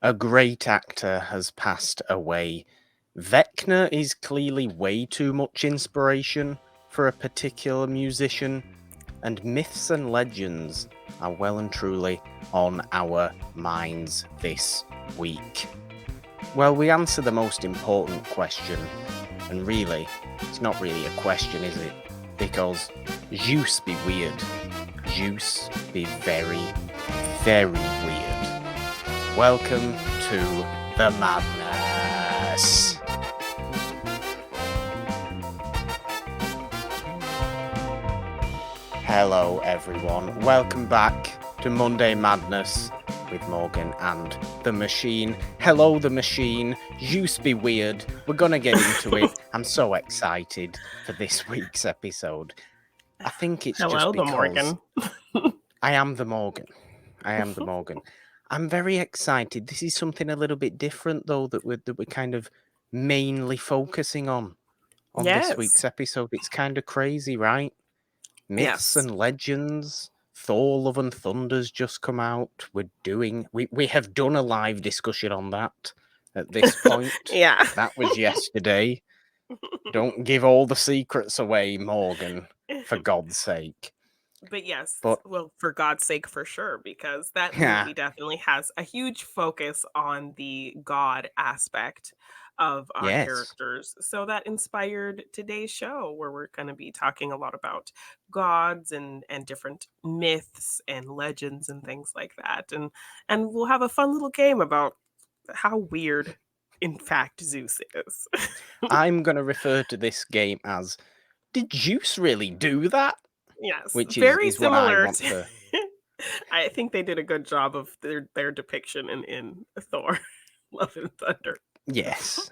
A great actor has passed away. Vecna is clearly way too much inspiration for a particular musician, and myths and legends are well and truly on our minds this week. Well, we answer the most important question, and really, it's not really a question, is it? Because Zeus be weird. Zeus be very, very weird. Welcome to the madness. Hello everyone, welcome back to Monday Madness with Morgan and the Machine. Hello the Machine, Zeus be weird, we're gonna get into it. I'm so excited for this week's episode. I think it's just because Morgan. I am the Morgan. I'm very excited. This is something a little bit different, though, that we're kind of mainly focusing on this week's episode. It's kind of crazy, right? Myths and legends. Thor: Love and Thunder's just come out. We have done a live discussion on that at this point. That was yesterday. Don't give all the secrets away, Morgan, for God's sake. But for God's sake, for sure, because that movie definitely has a huge focus on the God aspect of our characters. So that inspired today's show, where we're going to be talking a lot about gods and different myths and legends and things like that. And we'll have a fun little game about how weird, in fact, Zeus is. I'm going to refer to this game as, did Zeus really do that? Yes, which very is similar. What I want to... I think they did a good job of their depiction in Thor: Love and Thunder. Yes,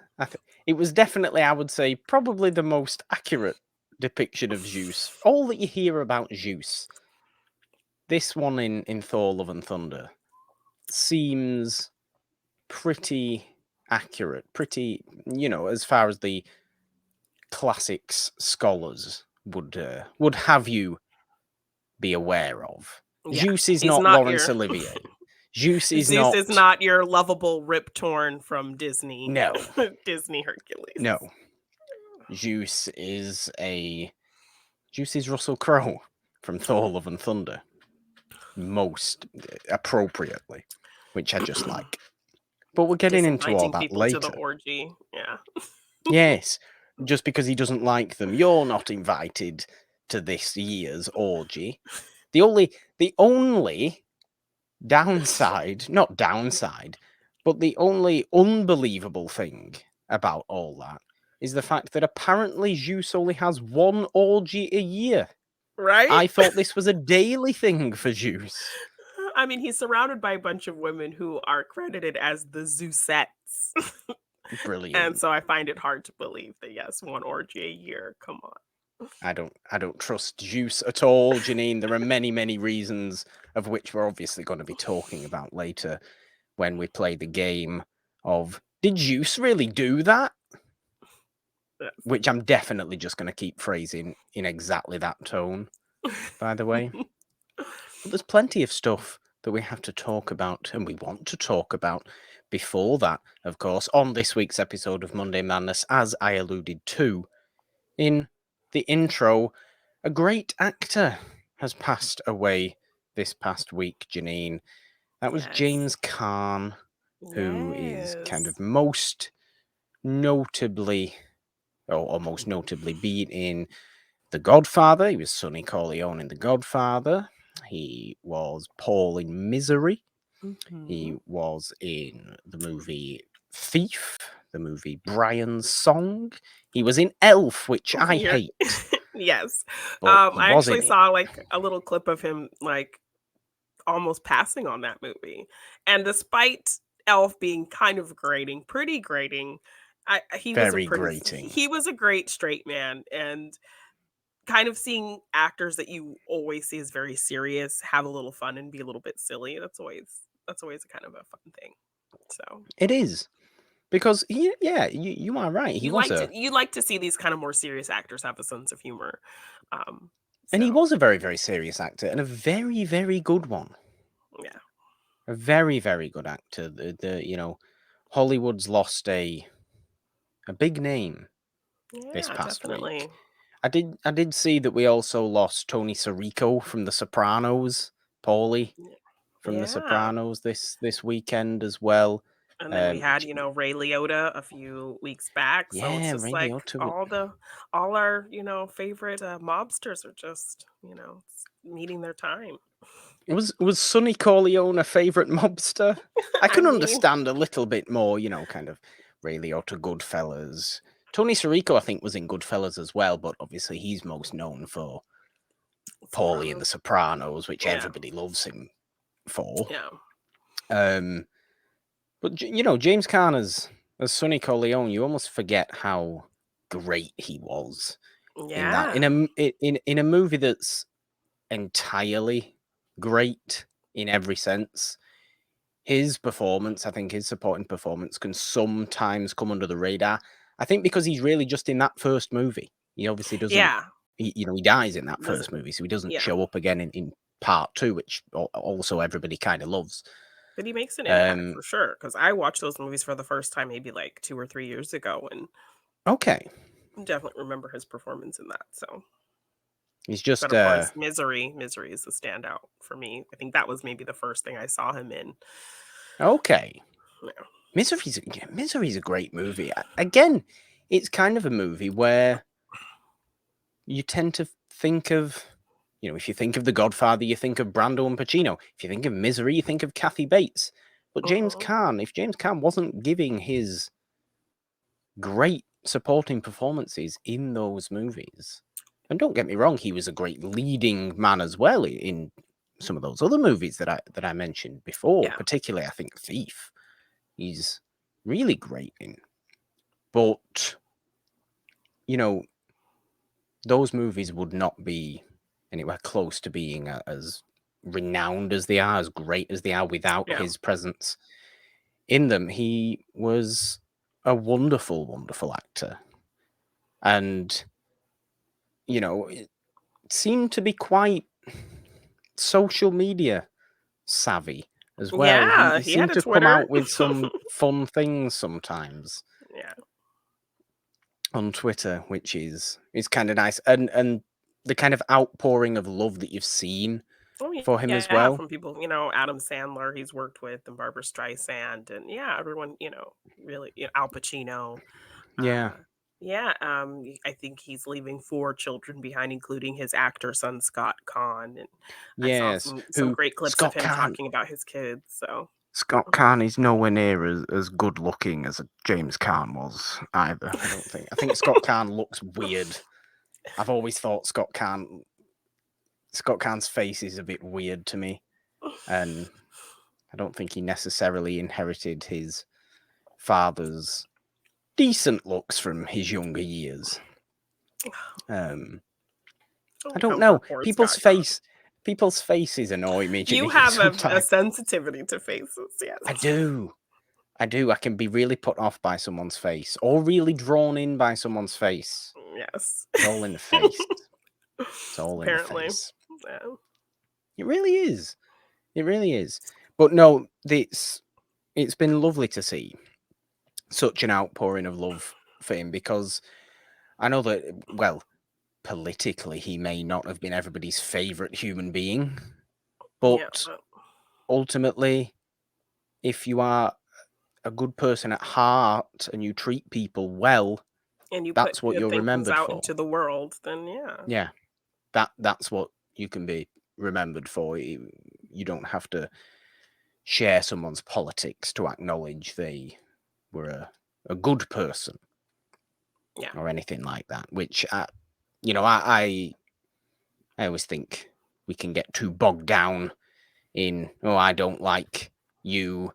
it was definitely, I would say, probably the most accurate depiction of Zeus. All that you hear about Zeus, this one in Thor: Love and Thunder, seems pretty accurate, pretty, as far as the classics scholars would have you be aware of. Zeus is not Laurence Olivier. Zeus is not your lovable Rip Torn from Disney. No. Disney Hercules. No. Zeus is Russell Crowe from Thor: Love and Thunder. Most appropriately, which I just like. But we're getting into all that later. To the orgy. Yeah. Yes. Just because he doesn't like them, you're not invited to this year's orgy. The only downside, not downside, but the only unbelievable thing about all that is the fact that apparently Zeus only has one orgy a year. Right? I thought this was a daily thing for Zeus. I mean, he's surrounded by a bunch of women who are credited as the Zeusettes. Brilliant. And so I find it hard to believe that, yes, one orgy a year. Come on. I don't trust Zeus at all, Jeannine. There are many, many reasons, of which we're obviously going to be talking about later when we play the game of, did Zeus really do that? Yes. Which I'm definitely just going to keep phrasing in exactly that tone, by the way. But there's plenty of stuff that we have to talk about and we want to talk about before that, of course, on this week's episode of Monday Madness, as I alluded to in the intro. A great actor has passed away this past week, Jeannine. That was James Caan, who is kind of most notably been in The Godfather. He was Sonny Corleone in The Godfather. He was Paul in Misery. Mm-hmm. He was in the movie Thief, the movie Brian's Song. He was in Elf, which I hate. Yes. I actually saw like a little clip of him like almost passing on that movie. And despite Elf being kind of pretty grating, he was a great straight man, and kind of seeing actors that you always see as very serious have a little fun and be a little bit silly. That's always a kind of a fun thing. So it is. Because you are right. You like to see these kind of more serious actors have a sense of humor. And he was a very, very serious actor and a very, very good one. Yeah. A very, very good actor. Hollywood's lost a big name this Yeah, past definitely. week. I did see that we also lost Tony Sirico from The Sopranos, Paulie from The Yeah. Sopranos this weekend as well. And then we had, Ray Liotta a few weeks back. So it's Yeah, just Ray like Liotta. all our, favorite mobsters are just, meeting their time. Was Sonny Corleone a favourite mobster? I I can mean, understand a little bit more, kind of Ray Liotta, Goodfellas. Tony Sirico, I think, was in Goodfellas as well, but obviously he's most known for Paulie in The Sopranos. Sopranos, which Yeah. everybody loves him for. Yeah. But James Caan as Sonny Corleone, you almost forget how great he was in that Yeah. in a movie that's entirely great in every sense. His performance, I think his supporting performance can sometimes come under the radar. I think because he's really just in that first movie. He obviously doesn't, Yeah. he dies in that Does first movie, so he doesn't yeah. show up again in part two, which also everybody kind of loves. But he makes an impact Um, for sure. Because I watched those movies for the first time maybe like 2 or 3 years ago and okay. definitely remember his performance in that. So, He's but just, of course, Misery is the standout for me. I think that was maybe the first thing I saw him in. okay. Yeah. Misery's a great movie. Again, it's kind of a movie where you tend to think of, if you think of The Godfather, you think of Brando and Pacino. If you think of Misery, you think of Kathy Bates. But Mhm. if James Caan wasn't giving his great supporting performances in those movies, and don't get me wrong, he was a great leading man as well in some of those other movies that I mentioned before, Yeah. particularly I think Thief. He's really great in. But, those movies would not be anywhere close to being as renowned as they are, as great as they are without Yeah. his presence in them. He was a wonderful, wonderful actor. And, it seemed to be quite social media savvy as well. Yeah, He he had seemed a to come Twitter. out with some fun things sometimes Yeah. on Twitter, which is kind of nice. And the kind of outpouring of love that you've seen Oh, for him as yeah, well. from people, Adam Sandler he's worked with and Barbara Streisand and yeah, everyone, really, Al Pacino. Yeah. Yeah, I think he's leaving 4 children behind, including his actor son, Scott Caan, and I saw Yes. some Who great clips of Scott him Caan. talking about his kids, so Scott Caan is nowhere near as good looking as James Caan was either. I don't think. I think Scott Caan looks weird. I've always thought Scott Caan's face is a bit weird to me, and I don't think he necessarily inherited his father's decent looks from his younger years. I don't for know. poor People's Scott Caan. faces annoy me, You Jeannine, have a sometimes. sensitivity to faces, I yes. do. I do. I can be really put off by someone's face or really drawn in by someone's face. Yes. It's all in the face. It's all in the Apparently. face. Yeah. It really is. It really is. But no, it's been lovely to see such an outpouring of love for him because I know that, well, politically, he may not have been everybody's favorite human being, Yeah, but ultimately, if you are a good person at heart and you treat people well, and you put that's what good you're things remembered out for. into the world, then yeah. Yeah, that's what you can be remembered for. You don't have to share someone's politics to acknowledge they were a good person Yeah. or anything like that. Which I always think we can get too bogged down in, oh, I don't like you.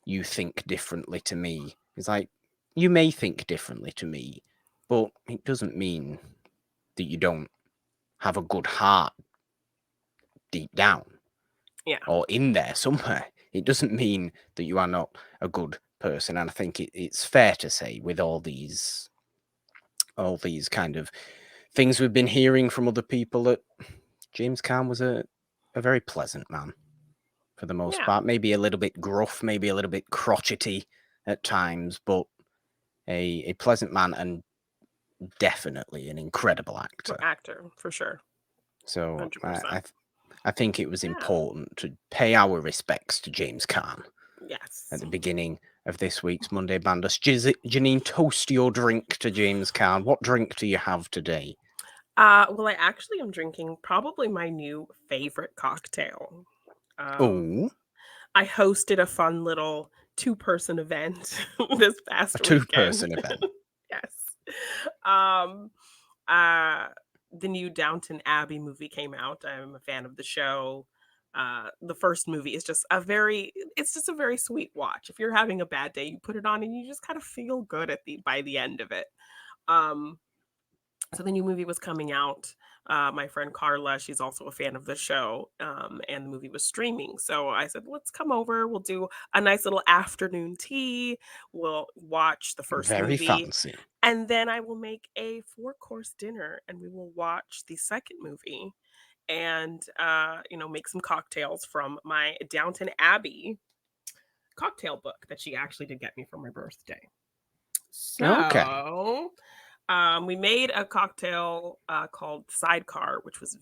You think differently to me. It's like, you may think differently to me, but it doesn't mean that you don't have a good heart deep down Yeah. or in there somewhere. It doesn't mean that you are not a good person. And I think it's fair to say, with all these kind of things we've been hearing from other people, that James Caan was a very pleasant man. for the most part. Maybe a little bit gruff, maybe a little bit crotchety at times, but a pleasant man and definitely an incredible actor. Actor, for sure. So I think it was important to pay our respects to James Caan. Yes. At the beginning of this week's Monday Bandus. Jeannine, toast your drink to James Caan. What drink do you have today? Well, I actually am drinking probably my new favorite cocktail. I hosted a fun little 2-person event this past weekend. 2-person event. Yes. The new Downton Abbey movie came out. I'm a fan of the show. The first movie is just a very sweet watch. If you're having a bad day, you put it on and you just kind of feel good by the end of it. So the new movie was coming out. My friend Carla, she's also a fan of the show, and the movie was streaming. So I said, let's come over. We'll do a nice little afternoon tea. We'll watch the first movie. Very fancy. And then I will make a 4-course dinner and we will watch the second movie and, make some cocktails from my Downton Abbey cocktail book that she actually did get me for my birthday. So we made a cocktail called Sidecar, which was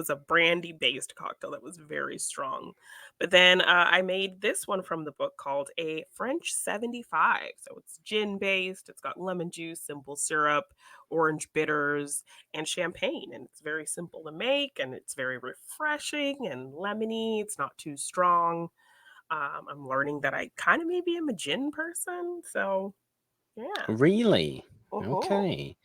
a brandy-based cocktail that was very strong. But then I made this one from the book called a French 75. So it's gin-based. It's got lemon juice, simple syrup, orange bitters, and champagne. And it's very simple to make, and it's very refreshing and lemony. It's not too strong. I'm learning that I kind of maybe am a gin person. So, yeah. Really? Okay.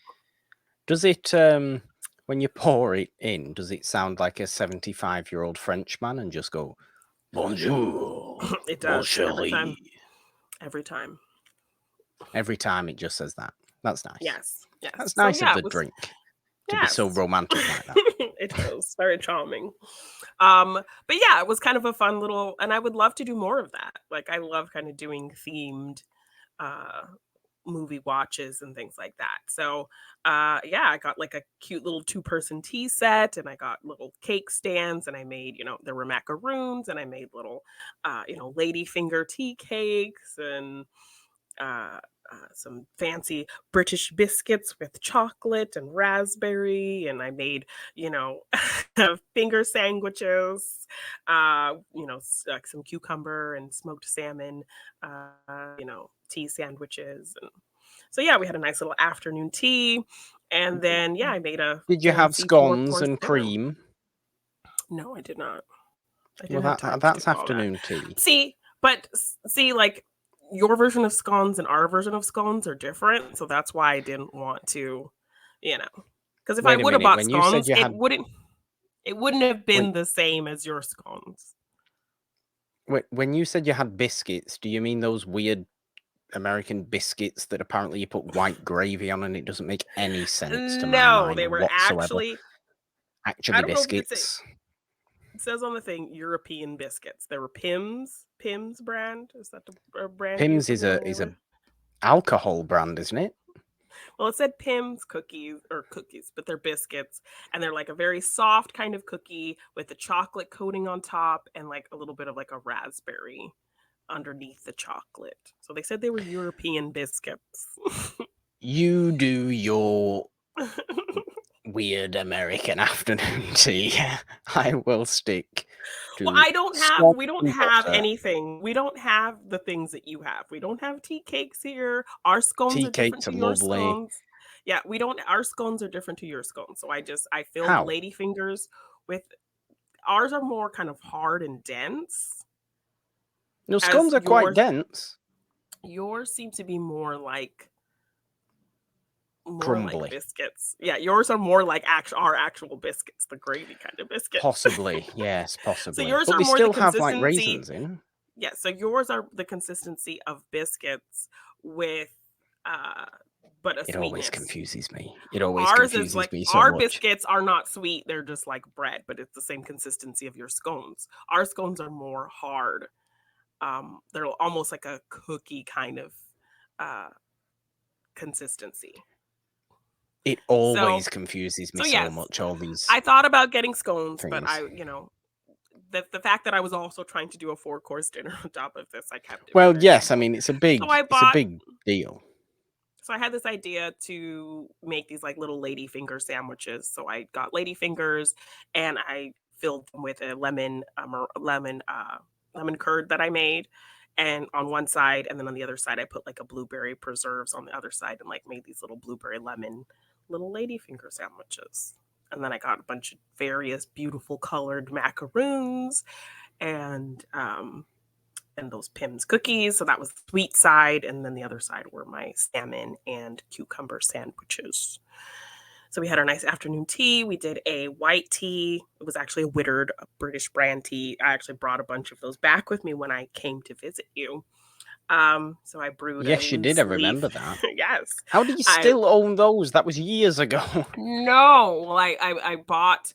Does it, when you pour it in, does it sound like a 75-year-old Frenchman and just go, bonjour? It does. Bon Every time. Every time it just says that. That's nice. Yes. That's nice of the drink to be so romantic like that. It was very charming. But yeah, it was kind of a fun little, and I would love to do more of that. Like, I love kind of doing themed movie watches and things like that. So I got like a cute little 2-person tea set, and I got little cake stands, and I made, there were macaroons, and I made little ladyfinger tea cakes, and some fancy British biscuits with chocolate and raspberry, and I made finger sandwiches, some cucumber and smoked salmon, tea sandwiches. And so we had a nice little afternoon tea, and then I made a Did you have scones and cream? No, I did not. That's afternoon tea. See, like, your version of scones and our version of scones are different, so that's why I didn't want to, because if I would have bought scones, it wouldn't have been the same as your scones. When you said you had biscuits, do you mean those weird American biscuits that apparently you put white gravy on and it doesn't make any sense to my mind? No, they were actually biscuits. It says on the thing European biscuits. There were Pim's brand. Is that the brand? Pim's is a alcohol brand, isn't it? Well, it said Pim's cookies, but they're biscuits, and they're like a very soft kind of cookie with a chocolate coating on top and like a little bit of like a raspberry underneath the chocolate. So they said they were European biscuits. You do your weird American afternoon tea. I will stick to. Well, we don't have anything. We don't have the things that you have. We don't have tea cakes here. Our scones are different to your scones. Yeah, our scones are different to your scones. So I filled ladyfingers with, ours are more kind of hard and dense. No, scones are quite dense. Yours seem to be more like crumbly, like biscuits. Yeah, yours are more like our actual biscuits, the gravy kind of biscuits. Possibly, yes, possibly. So yours but are they more still the have like raisins in. Yeah, so yours are the consistency of biscuits with but a it sweetness. Always confuses me. It always confuses me so much. Our biscuits are not sweet; they're just like bread, but it's the same consistency of your scones. Our scones are more hard. They're almost like a cookie kind of consistency. It always confuses me so much. All these. I thought about getting scones, but the fact that I was also trying to do a 4-course dinner on top of this, I kept it Well, yes, I manageable. mean, it's a So I bought big deal. so I had this idea to make these like little ladyfinger sandwiches. So I got ladyfingers and I filled them with a lemon curd that I made. And on one side, and then on the other side, I put like a blueberry preserves on the other side and like made these little blueberry lemon little ladyfinger sandwiches. And then I got a bunch of various beautiful colored macaroons and those Pim's cookies. So that was the sweet side. And then the other side were my salmon and cucumber sandwiches. So we had our nice afternoon tea. We did a white tea. It was actually a British brand tea. I actually brought a bunch of those back with me when I came to visit you. So I brewed a Yes, you did. I loose remember leaf. that. Yes. How do you I still own those? That was years ago. No. Well, I bought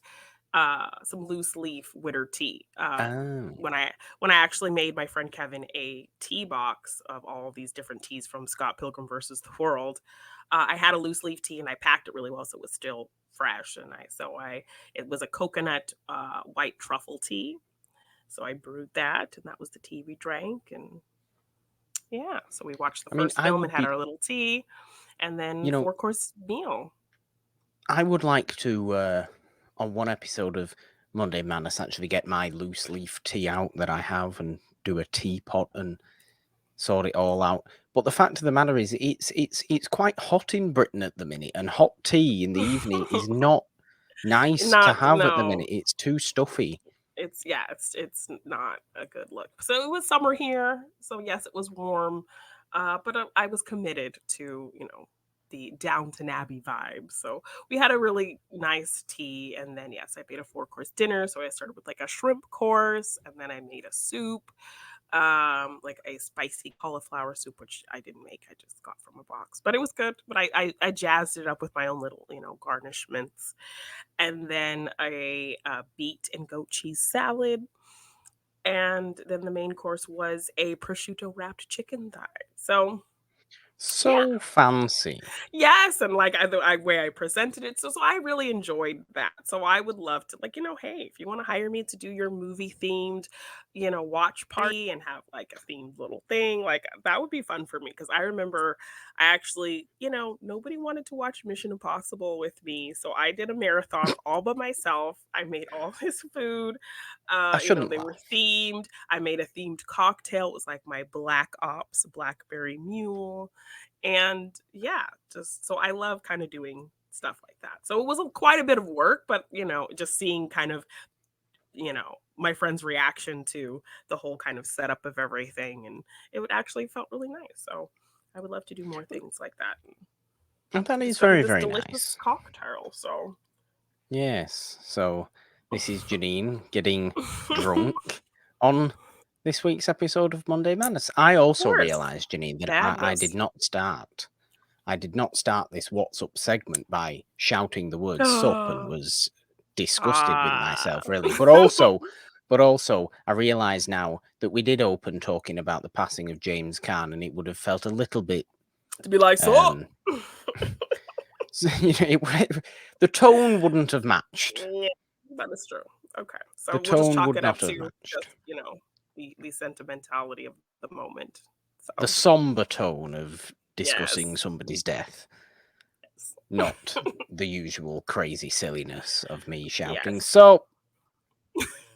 some loose leaf witter tea. Oh. When I actually made my friend Kevin a tea box of all these different teas from Scott Pilgrim versus the World, I had a loose leaf tea and I packed it really well so it was still fresh. And it was a coconut white truffle tea. So I brewed that, and that was the tea we drank. And yeah, so we watched the I mean, first film and had our little tea, and then you know, 4-course meal. I would like to, on one episode of Monday Madness, actually get my loose leaf tea out that I have and do a teapot and sort it all out. But the fact of the matter is, it's quite hot in Britain at the minute, and hot tea in the evening is not nice to Not have at the no. minute. It's too stuffy. It's not a good look. So it was summer here, so yes, it was warm, but I was committed to the Downton Abbey vibe. So we had a really nice tea, and then yes, I made a 4-course dinner. So I started with like a shrimp course, and then I made a soup, like a spicy cauliflower soup, which I didn't make. I just got from a box, but it was good. But I jazzed it up with my own little garnishments, and then a beet and goat cheese salad. And then the main course was a prosciutto wrapped chicken thigh. So yeah, So fancy. yes, and like the way I presented it, so I really enjoyed that. So I would love to, like, hey, if you want to hire me to do your movie themed, watch party and have like a themed little thing, like that would be fun for me. Because I remember I actually, nobody wanted to watch Mission Impossible with me, so I did a marathon all by myself. I made all this food. I shouldn't They were laugh. themed. I made a themed cocktail. It was like my Black Ops Blackberry Mule. And yeah, just so I love kind of doing stuff like that. So it was quite a bit of work, but just seeing kind of, my friend's reaction to the whole kind of setup of everything, and it would actually felt really nice. So I would love to do more things like that. And that is Discover very, this very delicious nice. cocktail. So Yes. So this is Jeannine getting drunk on this week's episode of Monday Madness. I Of also course, realised, Jeannine, that I madness. did not start. I did not start this What's Up segment by shouting the word sup and was disgusted with Ah. myself, really. But also, I realise now that we did open talking about the passing of James Caan, and it would have felt a little bit To be like, so the tone wouldn't have matched. yeah, that is true. Okay, so The we'll just tone chalk would it up not have to matched. just the sentimentality of the moment. The So somber tone of discussing yes, somebody's death, yes, not the usual crazy silliness of me shouting. yes, So,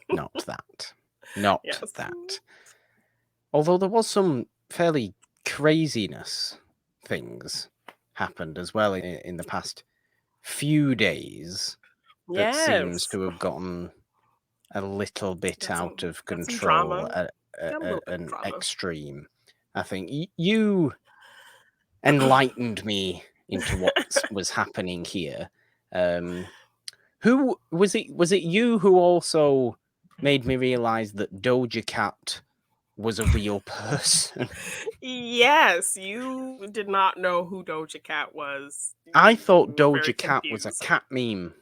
not that. Not yes. that. Although there was some fairly craziness things happened as well in the past few days that seems Yes. to have gotten a little bit out of Got some control, drama. Got a little bit of an drama. extreme. I think you enlightened me into what was happening here. Who was it? Was it you who also made me realize that Doja Cat was a real person? Yes, you did not know who Doja Cat was. I You thought were very Doja Cat was a confused. cat meme.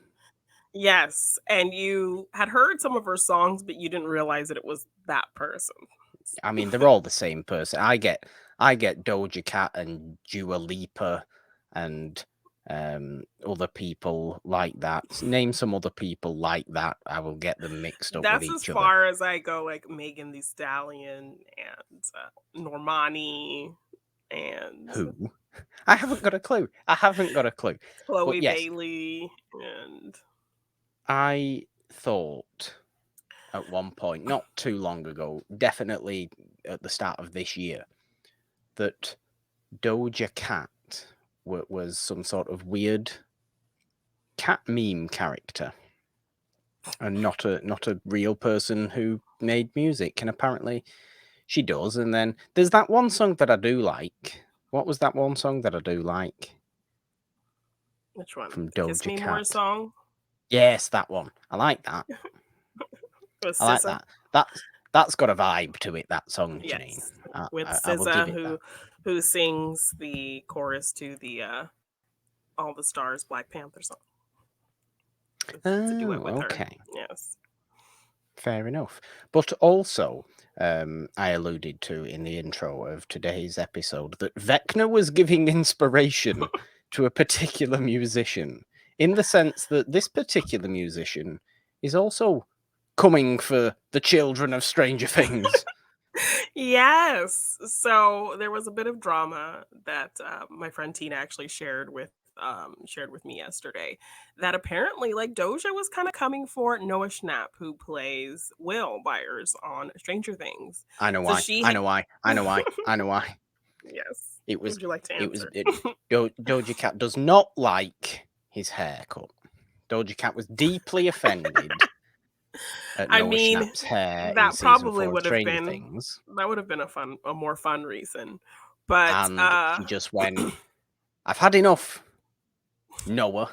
Yes, and you had heard some of her songs, but you didn't realize that it was that person. I mean, they're all the same person. I get Doja Cat and Dua Lipa and other people like that. Name some other people like that. I will get them mixed up with That's as each other. far as I go, like Megan Thee Stallion and Normani and Who? I haven't got a clue. Chloe But yes, Bailey and I thought at one point, not too long ago, definitely at the start of this year, that Doja Cat was some sort of weird cat meme character, and not a real person who made music. And apparently she does. And then there's that one song that I do like. What was that one song that I do like? Which one? From Doja Kiss Me Cat. More song? Yes, that one. I like that. I like that. That's got a vibe to it, that song, Jeannine. Yes. I With will give it SZA, who sings the chorus to the All the Stars Black Panther song. It's a duet with her. Yes. Fair enough. But also, I alluded to in the intro of today's episode that Vecna was giving inspiration to a particular musician, in the sense that this particular musician is also coming for the children of Stranger Things. Yes. So there was a bit of drama that my friend Tina actually shared with me yesterday, that apparently like Doja was kind of coming for Noah Schnapp, who plays Will Byers on Stranger Things. I know So why. I know why. Yes. It was. Would you like to answer? Doja Cat does not like his haircut. Doja Cat was deeply offended at Noah Schnapp's hair in season 4 of Stranger Things. That would have been a more fun reason. But and she just went, "I've had enough, Noah.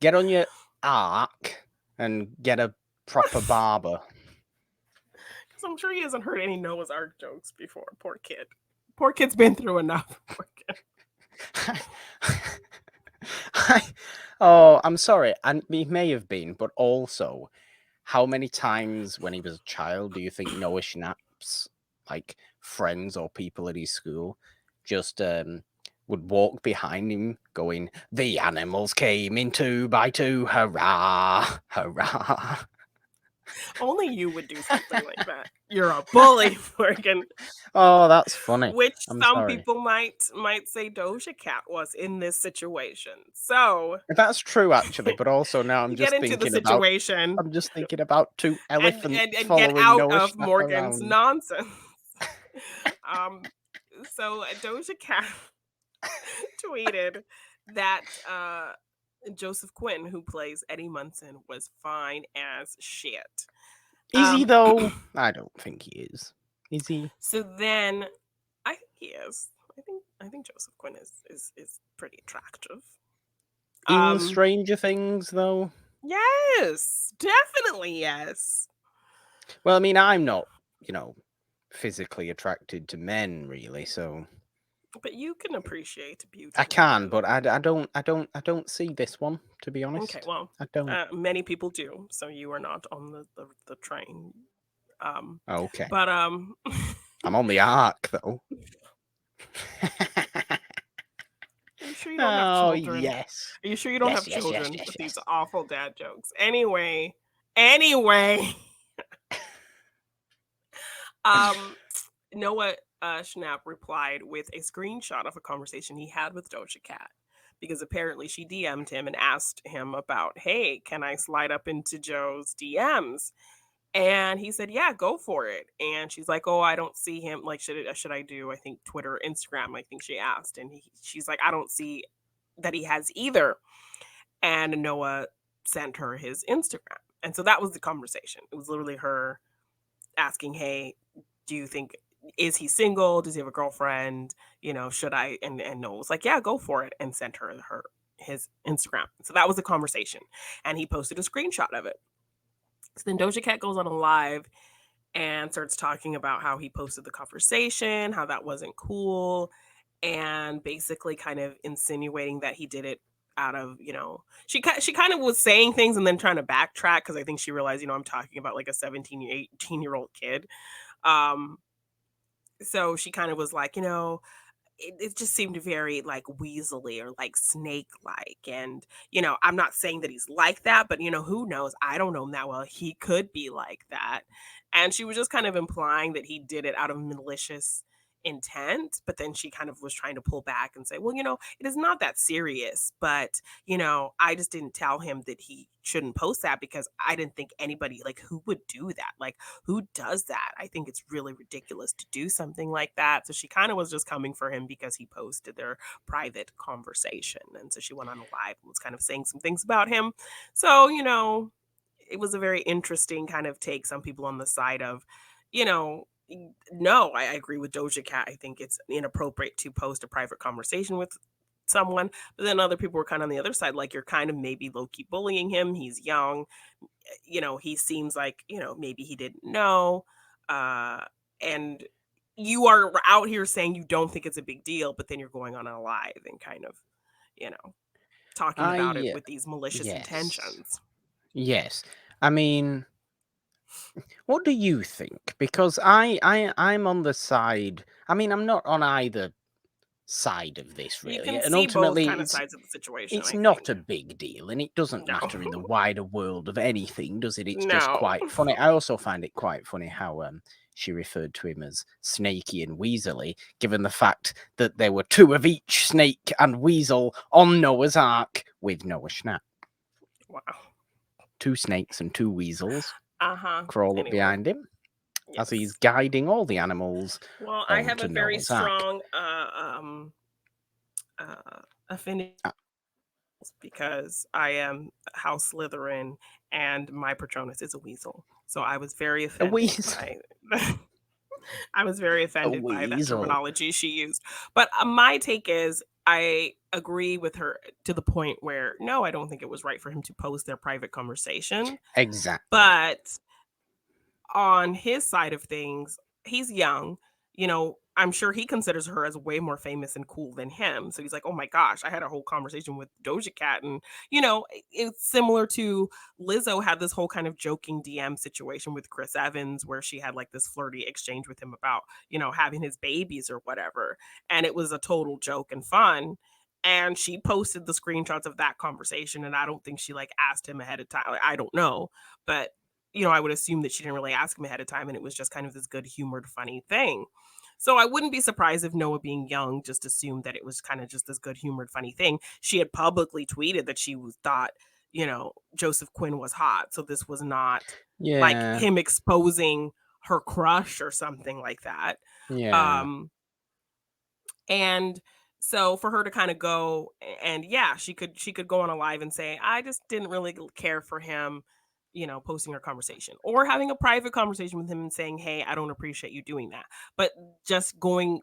Get on your arc and get a proper barber." Because I'm sure he hasn't heard any Noah's Ark jokes before. Poor kid. Poor kid's been through enough. Poor kid. I'm sorry, and he may have been, but also, how many times when he was a child do you think Noah Schnapp's like friends or people at his school just would walk behind him going, "The animals came in 2 by 2, hurrah, hurrah"? Only you would do something like that. You're a bully, Morgan. Oh, that's funny. Which some people might say Doja Cat was in this situation. So that's true, actually. But also now I'm just thinking about 2 elephants and following get out Noah of Schnapp Morgan's around. nonsense. So Doja Cat tweeted that Joseph Quinn, who plays Eddie Munson, was fine as shit. Is he though? I don't think he is. Is he? So then, I think he is. I think Joseph Quinn is pretty attractive. In Stranger Things, though? Yes, definitely yes. Well, I mean, I'm not, physically attracted to men, really, so. But you can appreciate beauty. I can, but I don't see this one, to be honest. Okay, well, I don't. Many people do, so you are not on the train. Okay. But I'm on the arc, though. Are you sure you don't have children? Yes. Are you sure you don't have children with these awful dad jokes? Anyway. Noah Schnapp replied with a screenshot of a conversation he had with Doja Cat, because apparently she DM'd him and asked him about, "Hey, can I slide up into Joe's DMs?" And he said, "Yeah, go for it." And she's like, "Oh, I don't see him. Like, should I do, I think, Twitter, Instagram?" I think she asked. And she's like, "I don't see that he has either." And Noah sent her his Instagram. And so that was the conversation. It was literally her asking, "Hey, do you think, is he single? Does he have a girlfriend? Should I?" And Noah was like, "Yeah, go for it," and sent her his Instagram. So that was the conversation. And he posted a screenshot of it. So then Doja Cat goes on a live and starts talking about how he posted the conversation, how that wasn't cool, and basically kind of insinuating that he did it out of, she kind of was saying things and then trying to backtrack, because I think she realized, I'm talking about like a 17, 18-year-old kid. So she kind of was like, it just seemed very like weaselly or like snake like. And, I'm not saying that he's like that, but who knows? I don't know him that well. He could be like that. And she was just kind of implying that he did it out of malicious intent, but then she kind of was trying to pull back and say, well, it is not that serious, but I just didn't tell him that he shouldn't post that because I didn't think anybody, like, who would do that? Like, who does that? I think it's really ridiculous to do something like that. So she kind of was just coming for him because he posted their private conversation. And so she went on a live and was kind of saying some things about him. So, it was a very interesting kind of take. Some people on the side of, no, I agree with Doja Cat. I think it's inappropriate to post a private conversation with someone. But then other people were kind of on the other side, like, you're kind of maybe low key bullying him. He's young. He seems like, maybe he didn't know. And you are out here saying you don't think it's a big deal, but then you're going on a live and kind of, you know, talking about it with these malicious intentions. Yes. I mean, what do you think? Because I'm on the side. I mean, I'm not on either side of this You really, can and see both ultimately, kind of sides of the situation, it's I not think. a big deal, and it doesn't No. matter in the wider world of anything, does it? It's just No. quite funny. I also find it quite funny how she referred to him as snaky and weaselly, given the fact that there were two of each snake and weasel on Noah's Ark with Noah Schnapp. Wow. 2 snakes and 2 weasels crawl up Anyway. behind him as he's Yes. guiding all the animals Well, I have onto a very Noah's Ark. strong affinity because I am House Slytherin and my Patronus is a weasel. So I was very A offended weasel. by I was very A offended by that weasel. terminology she used. But my take is I agree with her to the point where no, I don't think it was right for him to post their private conversation. Exactly. But on his side of things, he's young. I'm sure he considers her as way more famous and cool than him. So he's like, oh my gosh, I had a whole conversation with Doja Cat. And, it's similar to Lizzo had this whole kind of joking DM situation with Chris Evans, where she had like this flirty exchange with him about, having his babies or whatever. And it was a total joke and fun. And she posted the screenshots of that conversation. And I don't think she like asked him ahead of time. Like, I don't know. But I would assume that she didn't really ask him ahead of time and it was just kind of this good humored, funny thing. So I wouldn't be surprised if Noah, being young, just assumed that it was kind of just this good humored, funny thing. She had publicly tweeted that she thought, Joseph Quinn was hot. So this was not like Yeah. him exposing her crush or something like that. Yeah. And so for her to kind of go and yeah, she could go on a live and say, I just didn't really care for him, posting her conversation or having a private conversation with him and saying, hey, I don't appreciate you doing that. But just going,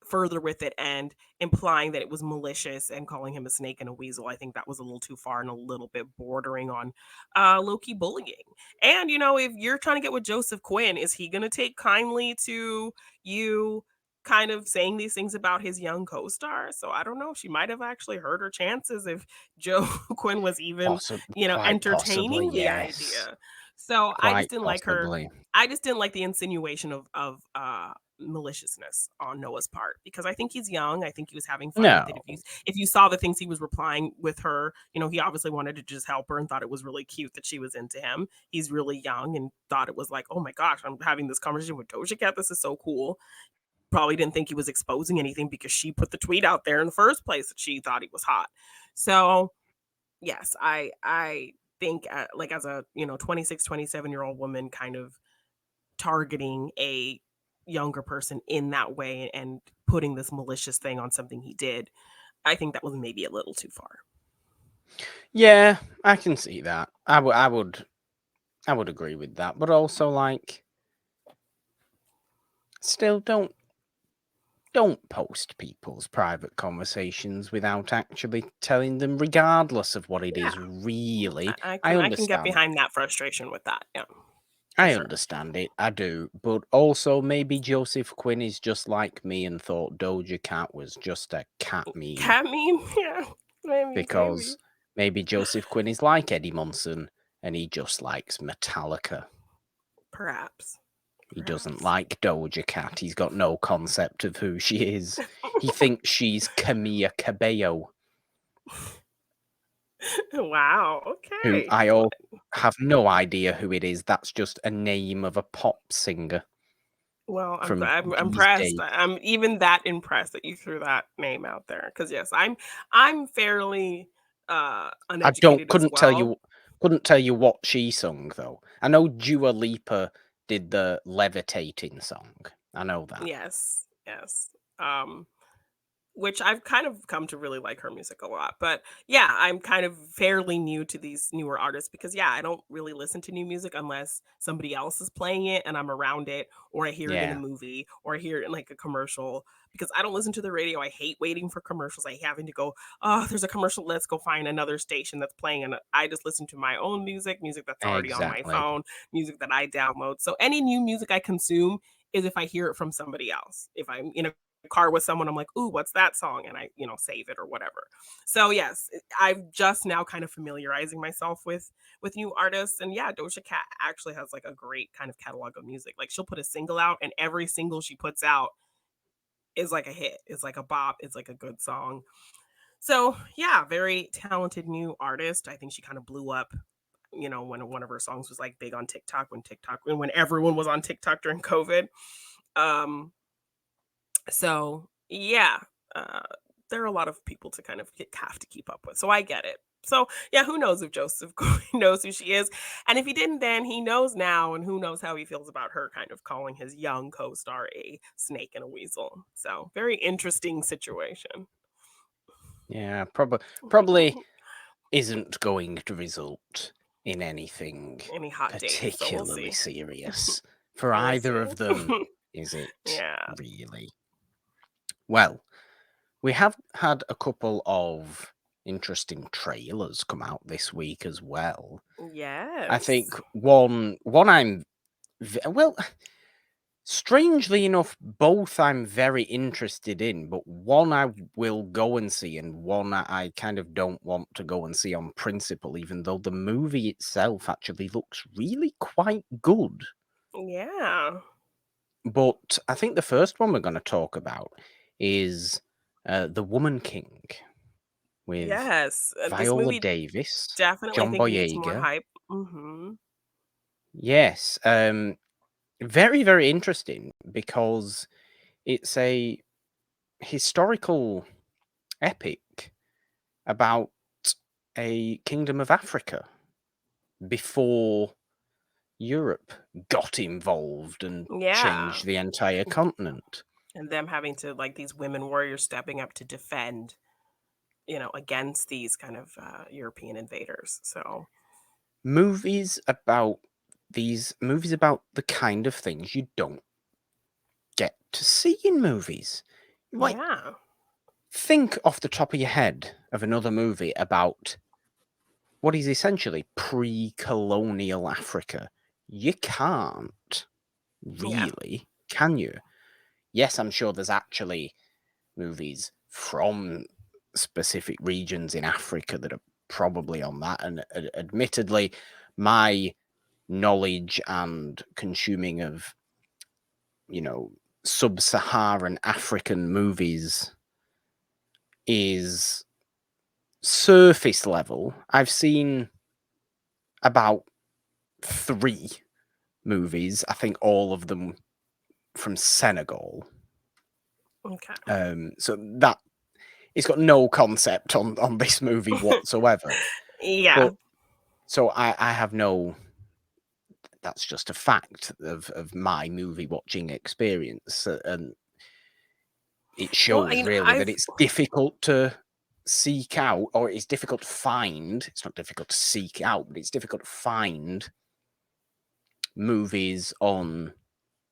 further with it and implying that it was malicious and calling him a snake and a weasel, I think that was a little too far and a little bit bordering on low-key bullying. And if you're trying to get with Joseph Quinn, is he going to take kindly to you kind of saying these things about his young co-star? So I don't know. She might have actually heard her chances if Joe Quinn was even, Quite possibly, entertaining the yes. idea. So I just Quite didn't like her. possibly. I just didn't like the insinuation of maliciousness on Noah's part because I think he's young. I think he was having fun with it. No. If you saw the things he was replying with her, he obviously wanted to just help her and thought it was really cute that she was into him. He's really young and thought it was like, oh my gosh, I'm having this conversation with Doja Cat. This is so cool. Probably didn't think he was exposing anything because she put the tweet out there in the first place that she thought he was hot. So yes, I think like as a 26 27-year-old woman kind of targeting a younger person in that way and putting this malicious thing on something he did, I think that was maybe a little too far. Yeah, I can see that. I would agree with that, but also like still don't post people's private conversations without actually telling them, regardless of what it is. Really, I I can get understand. behind that frustration with that. Yeah. I understand it, I do, but also maybe Joseph Quinn is just like me and thought Doja Cat was just a cat meme. Cat meme, yeah, because maybe Joseph Quinn is like Eddie Munson and he just likes Metallica. Perhaps. He doesn't like Doja Cat. He's got no concept of who she is. He thinks she's Camilla Cabello, Wow. who Okay. I Well, all have no idea who it is. That's just a name of a pop singer from I'm these impressed. days. I'm even that impressed that you threw that name out there. Because yes, I'm fairly I don't uneducated as well. couldn't tell you what she sung though. I know Dua Lipa did the Levitating song. I know that. Yes, yes. Um, which I've kind of come to really like her music a lot. But yeah, I'm kind of fairly new to these newer artists because yeah, I don't really listen to new music unless somebody else is playing it and I'm around it, or I hear it in a Yeah, movie, or I hear it in like a commercial. Because I don't listen to the radio. I hate waiting for commercials. I hate having to go, oh, there's a commercial. Let's go find another station that's playing. And I just listen to my own music, music that's already on my exactly. phone, music that I download. So any new music I consume is if I hear it from somebody else. If I'm in a car with someone, I'm like, "Ooh, what's that song?" And I, save it or whatever. So yes, I'm just now kind of familiarizing myself with new artists. And yeah, Doja Cat actually has like a great kind of catalog of music. Like she'll put a single out, and every single she puts out is like a hit. It's like a bop. It's like a good song. So yeah, very talented new artist. I think she kind of blew up. When one of her songs was like big on TikTok when everyone was on TikTok during COVID. Um, So, yeah, uh, there are a lot of people to kind of have to keep up with. So I get it. So yeah, who knows if Joseph knows who she is, and if he didn't, then he knows now, and who knows how he feels about her kind of calling his young co-star a snake and a weasel. So very interesting situation. Yeah, probably isn't going to result in anything Any hot dates? So we'll particularly see. serious for We'll either see. of them, is it Yeah. really? Well, we have had a couple of interesting trailers come out this week as well. I think Yes. one well, strangely enough, both I'm very interested in, but one I will go and see, and one I kind of don't want to go and see on principle, even though the movie itself actually looks really quite good. Yeah. But I think the first one we're going to talk about is The Woman King with Yes. This Viola movie Davis, definitely, I John think, needs more Boyega. hype. Hmm. Yes, very, very interesting because it's a historical epic about a kingdom of Africa before Europe got involved and Yeah. changed the entire continent. And them having to like these women warriors stepping up to defend, against these kind of European invaders. So Movies about movies about the kind of things you don't get to see in movies. Like, yeah. think off the top of your head of another movie about what is essentially pre-colonial Africa. You can't Yeah. really, can you? Yes, I'm sure there's actually movies from specific regions in Africa that are probably on that. And admittedly, my knowledge and consuming of, sub-Saharan African movies is surface level. I've seen about 3 movies, I think all of them from Senegal. Okay. So that it's got no concept on this movie whatsoever. Yeah. But so I have no. That's just a fact of my movie watching experience, and it Well, shows really that I've it's difficult to seek out, or it's difficult to find. It's not difficult to seek out, but it's difficult to find movies on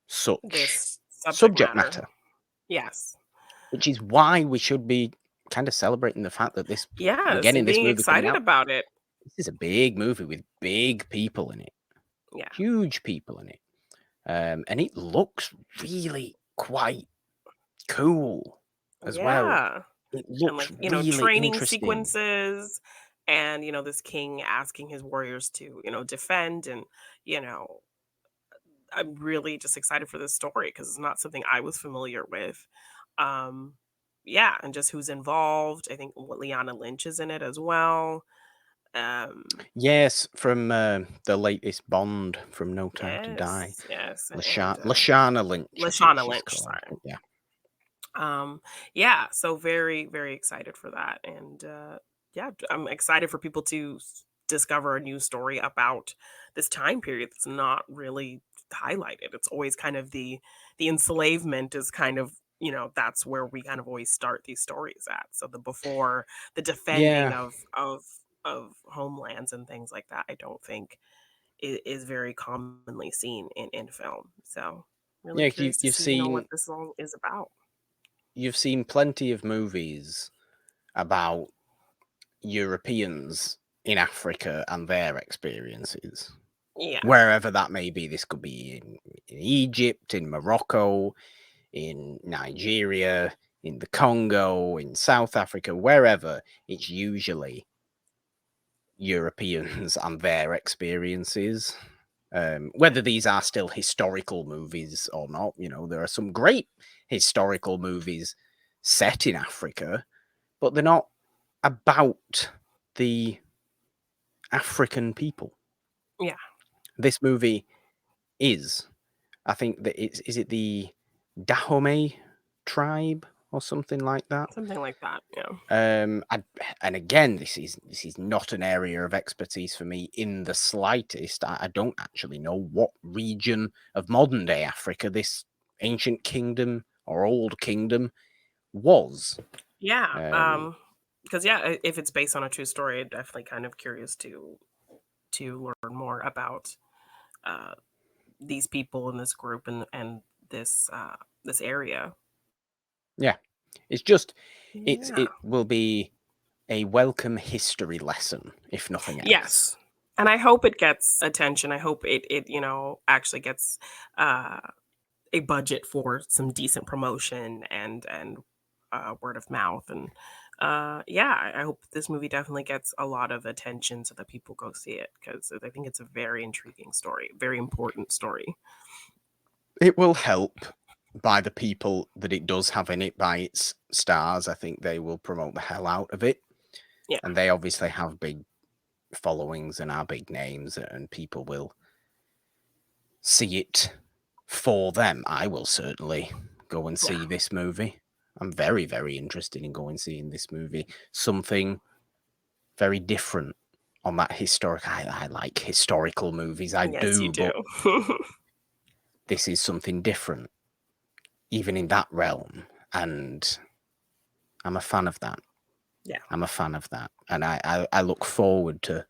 such this subject subject matter. matter. Yes. Which is why we should be kind of celebrating the fact that we're Yes, getting and this being movie coming excited out. about it. This is a big movie with big people in it, Yeah. huge people in it. And it looks really quite cool as well. Yeah. It And looks like, really training interesting. sequences and, this king asking his warriors to, defend and, you know, I'm really just excited for this story because it's not something I was familiar with. Um yeah, and just who's involved. I think Liana Lynch is in it as well. Yes, from the latest Bond, from No Time to Die. Yes, and Lashana Lynch, I think Lashana she's Lynch, called. sorry. But yeah. Yeah, so very, very excited for that, and yeah, I'm excited for people to discover a new story about this time period that's not really highlighted. It's always kind of the enslavement is kind of, that's where we kind of always start these stories at. So the before, the defending Yeah. of homelands and things like that, I don't think is very commonly seen in film. So really Yeah, curious to see, what this all is about. you've seen plenty of movies about Europeans in Africa and their experiences. Yeah. Wherever that may be. This could be in Egypt, in Morocco, in Nigeria, in the Congo, in South Africa, wherever. It's usually Europeans and their experiences. Whether these are still historical movies or not, there are some great historical movies set in Africa, but they're not about the African people. Yeah. This movie is. I think that is it the Dahomey tribe or something like that? Something like that, yeah. And again, this is not an area of expertise for me in the slightest. I don't actually know what region of modern day Africa this ancient kingdom or old kingdom was. Yeah, because yeah, if it's based on a true story, I'm definitely kind of curious to learn more about uh, these people in this group and this area. Yeah, it's just Yeah. it will be a welcome history lesson, if nothing else. Yes. And I hope it gets attention. I hope it actually gets a budget for some decent promotion and word of mouth. And yeah, I hope this movie definitely gets a lot of attention so that people go see it, because I think it's a very intriguing story, very important story. It will help by the people that it does have in it, by its stars. I think they will promote the hell out of it. Yeah. And they obviously have big followings and are big names, and people will see it for them. I will certainly go and see this movie. I'm very, very interested in going and seeing this movie. Something very different on that historic. I like historical movies. I Yes, you do, do. but this is something different, even in that realm. And I'm a fan of that. Yeah. I'm a fan of that. And I look forward to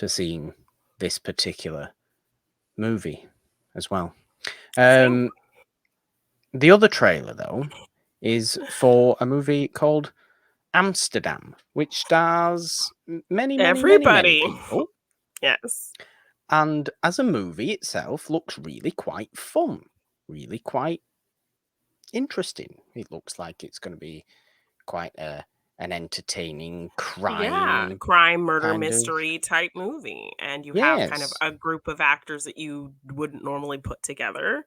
seeing this particular movie as well. Same. The other trailer, though, is for a movie called Amsterdam, which stars many, many, many, many Everybody. people. Yes. And as a movie itself, looks really quite fun, really quite interesting. It looks like it's going to be quite an entertaining Yeah, crime crime, murder, kind of. mystery type movie, and you have kind of Yes. a group of actors that you wouldn't normally put together,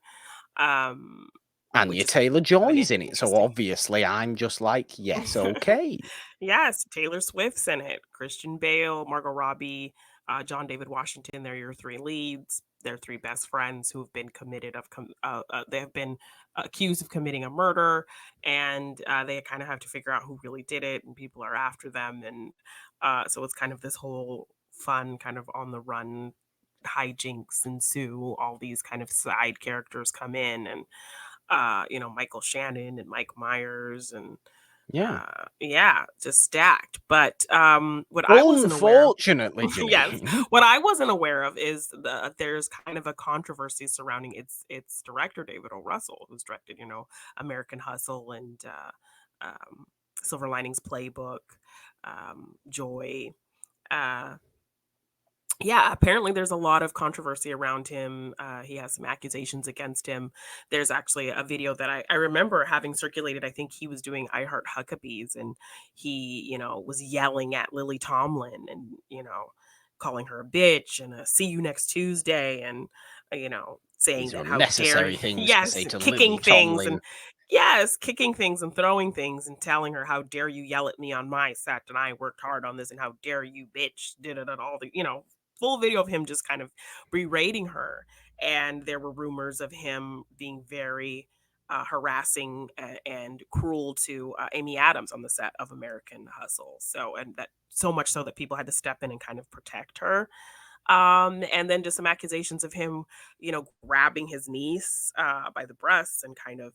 um, which Anya is Taylor-Joy's in it, so interesting. obviously I'm just like, yes, okay. Yes, Taylor Swift's in it, Christian Bale, Margot Robbie, John David Washington. They're your three leads. They're three best friends who have been they have been accused of committing a murder, and they kind of have to figure out who really did it, and people are after them, and so it's kind of this whole fun kind of on the run hijinks ensue. All these kind of side characters come in, and Michael Shannon and Mike Myers, and Yeah. yeah, just stacked. But what I wasn't aware of, Unfortunately, yes, Janine. what I wasn't aware of is there's kind of a controversy surrounding its director, David O. Russell, who's directed American Hustle and Silver Linings Playbook, Joy. Uh, yeah, apparently there's a lot of controversy around him. He has some accusations against him. There's actually a video that I remember having circulated. I think he was doing I Heart Huckabees, and he, was yelling at Lily Tomlin and, calling her a bitch and a see you next Tuesday, and, saying These are that how dare unnecessary you, things to yes, say to kicking Lily things and Tomlin. Yes, kicking things and throwing things and telling her, "How dare you yell at me on my set, and I worked hard on this, and how dare you, bitch," did it, and all the full video of him just kind of berating her. And there were rumors of him being very harassing and cruel to Amy Adams on the set of American Hustle. So, and that so much so that people had to step in and kind of protect her. And then just some accusations of him, grabbing his niece by the breasts and kind of,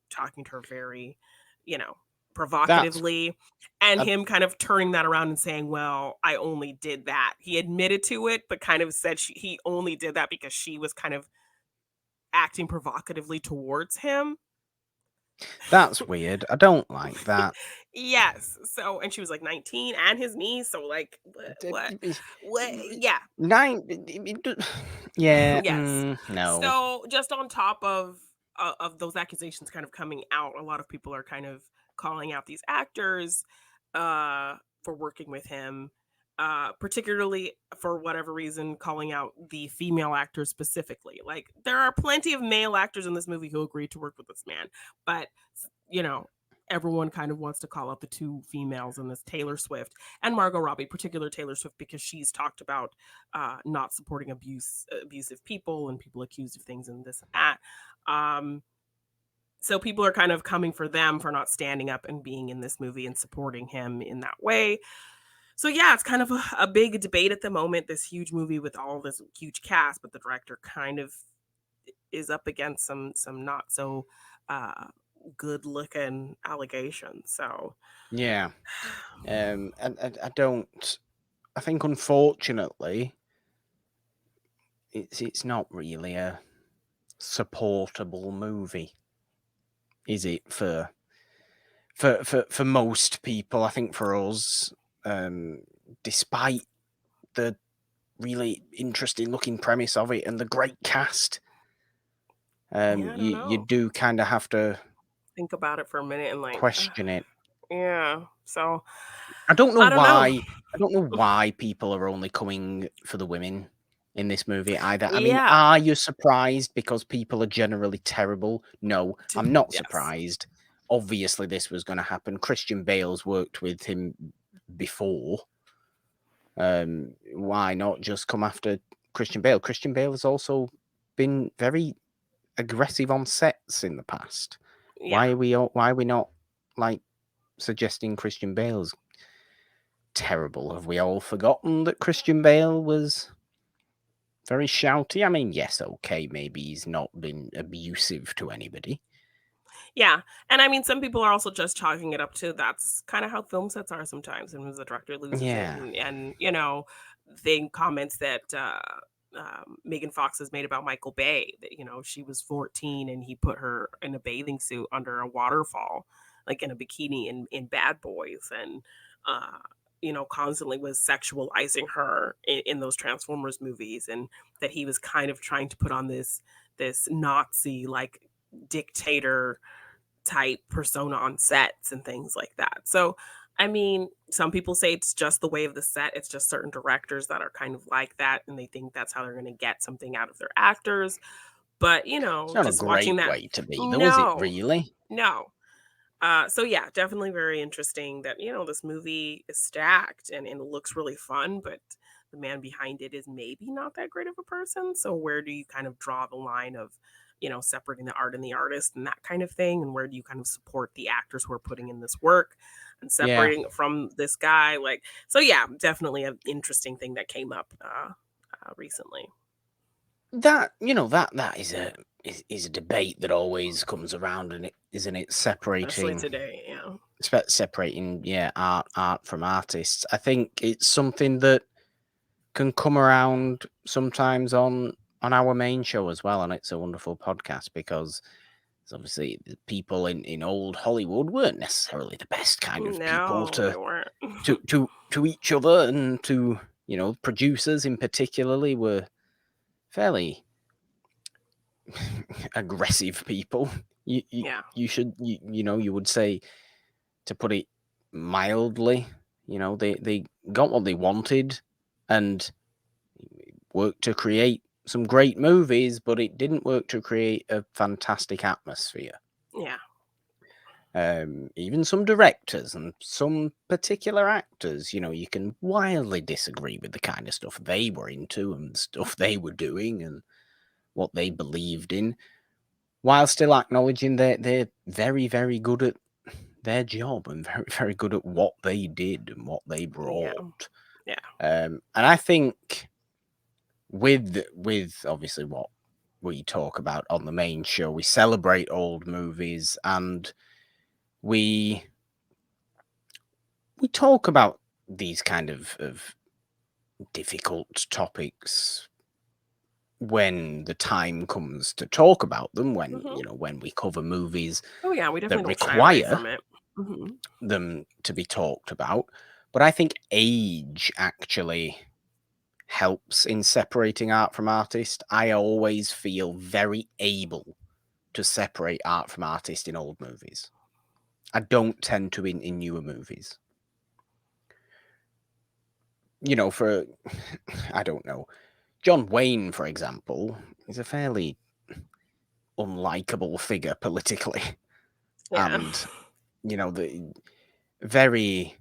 talking to her very, you know, That's provocatively, and uh, him kind of turning that around and saying, "Well, I only did that." He admitted to it, but kind of said he only did that because she was kind of acting provocatively towards him. that's weird. I don't like that. Yes. So, and she was like 19 and his niece. So, like, what? Yeah. Nine. Yeah. Yes. No. So, just on top of those accusations kind of coming out, a lot of people are kind of calling out these actors for working with him, particularly for whatever reason, calling out the female actors specifically. Like, there are plenty of male actors in this movie who agreed to work with this man, but you know. Everyone kind of wants to call out the two females in this, Taylor Swift and Margot Robbie, particular Taylor Swift, because she's talked about not supporting abusive people and people accused of things and this and that. So people are kind of coming for them for not standing up and being in this movie and supporting him in that way. So yeah, it's kind of a big debate at the moment. This huge movie with all this huge cast, but the director kind of is up against some not so good looking allegations. So Yeah. And I don't. I think unfortunately, it's not really a supportable movie, is it? For most people, I think for us, despite the really interesting looking premise of it and the great cast, yeah, I don't you know. do kind of have to Think about it for a minute and like, question it. yeah. So I don't know I don't know. why. I don't know why people are only coming for the women in this movie either. I mean, Yeah. are you surprised because people are generally terrible? No, I'm not Yes. surprised. Obviously, this was going to happen. Christian Bale's worked with him before. Why not just come after Christian Bale? Christian Bale has also been very aggressive on sets in the past. Yeah. Why are we not like suggesting Christian Bale's terrible? Have we all forgotten that Christian Bale was very shouty? I mean, yes, okay, maybe he's not been abusive to anybody. Yeah. And I mean, some people are also just chalking it up to that's kind of how film sets are sometimes. And when the director loses it, Yeah, and the comments that Megan Fox has made about Michael Bay, that, she was 14 and he put her in a bathing suit under a waterfall, like in a bikini in Bad Boys. And, constantly was sexualizing her in those Transformers movies. And that he was kind of trying to put on this Nazi like dictator type persona on sets and things like that. So, I mean, some people say it's just the way of the set. It's just certain directors that are kind of like that and they think that's how they're going to get something out of their actors. But, it's not a just watching great that, way to be, though, is it? no, Really? no. So yeah, definitely very interesting that, this movie is stacked and it looks really fun, but the man behind it is maybe not that great of a person. So where do you kind of draw the line of, separating the art and the artist and that kind of thing? And where do you kind of support the actors who are putting in this work and Yeah. separating it from this guy? Like, so yeah, definitely an interesting thing that came up recently. That that is a debate that always comes around, and isn't it? Especially today, yeah. Separating, yeah, art from artists. I think it's something that can come around sometimes on our main show as well, and It's a Wonderful Podcast, because obviously the people in old Hollywood weren't necessarily the best kind of people No, they weren't. to each other, and to producers in particularly were fairly aggressive people. Yeah. You would say, to put it mildly, they got what they wanted and worked to create some great movies, but it didn't work to create a fantastic atmosphere. Yeah. even some directors and some particular actors, you can wildly disagree with the kind of stuff they were into and stuff they were doing and what they believed in, while still acknowledging that they're very, very good at their job and very, very good at what they did and what they brought. Yeah. And I think with obviously what we talk about on the main show, we celebrate old movies and we talk about these kind of difficult topics when the time comes to talk about them, when when we cover movies we definitely that don't shy away require from it. them to be talked about. But I think age actually helps in separating art from artist. I always feel very able to separate art from artist in old movies. I don't tend to in newer movies. For I don't know, John Wayne, for example, is a fairly unlikable figure politically. Yeah. And the very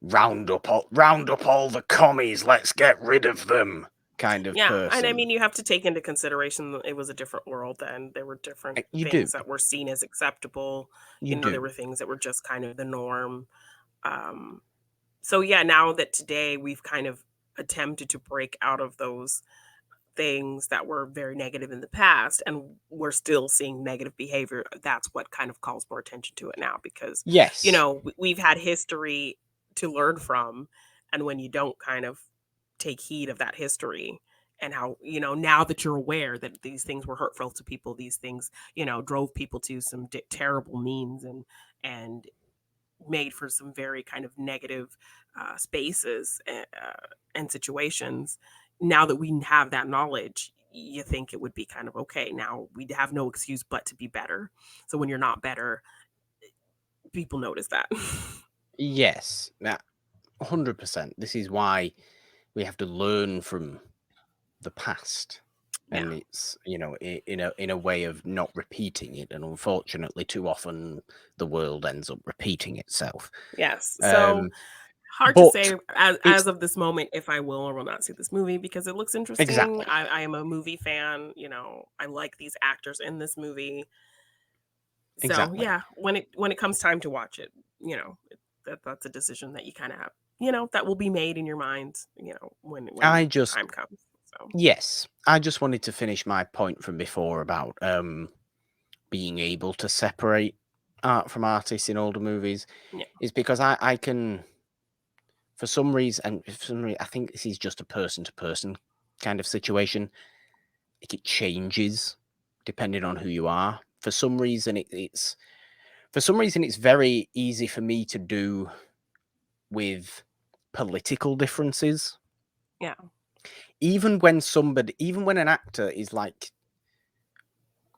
round up all the commies, let's get rid of them kind of person. And I mean, you have to take into consideration that it was a different world then. There were different things that were seen as acceptable. There were things that were just kind of the norm. So now that today we've kind of attempted to break out of those things that were very negative in the past, and we're still seeing negative behavior, that's what kind of calls more attention to it now, because we've had history to learn from, and when you don't kind of take heed of that history and how now that you're aware that these things were hurtful to people, these things drove people to some terrible means and made for some very kind of negative spaces and situations. Now that we have that knowledge, you think it would be kind of okay. Now we have no excuse but to be better. So when you're not better, people notice that. Yes, 100%. This is why we have to learn from the past. And it's in a way of not repeating it, and unfortunately too often the world ends up repeating itself. Yes. So hard to say as of this moment if I will or will not see this movie, because it looks interesting. Exactly. I am a movie fan. I like these actors in this movie. So exactly. when it comes time to watch it, that's a decision that you kind of have, that will be made in your mind, when time comes. So yes, I just wanted to finish my point from before about being able to separate art from artists in older movies, is because I can, for some reason, I think this is just a person-to-person kind of situation. It changes depending on who you are. For some reason, it's very easy for me to do with political differences. Yeah. Even when an actor is like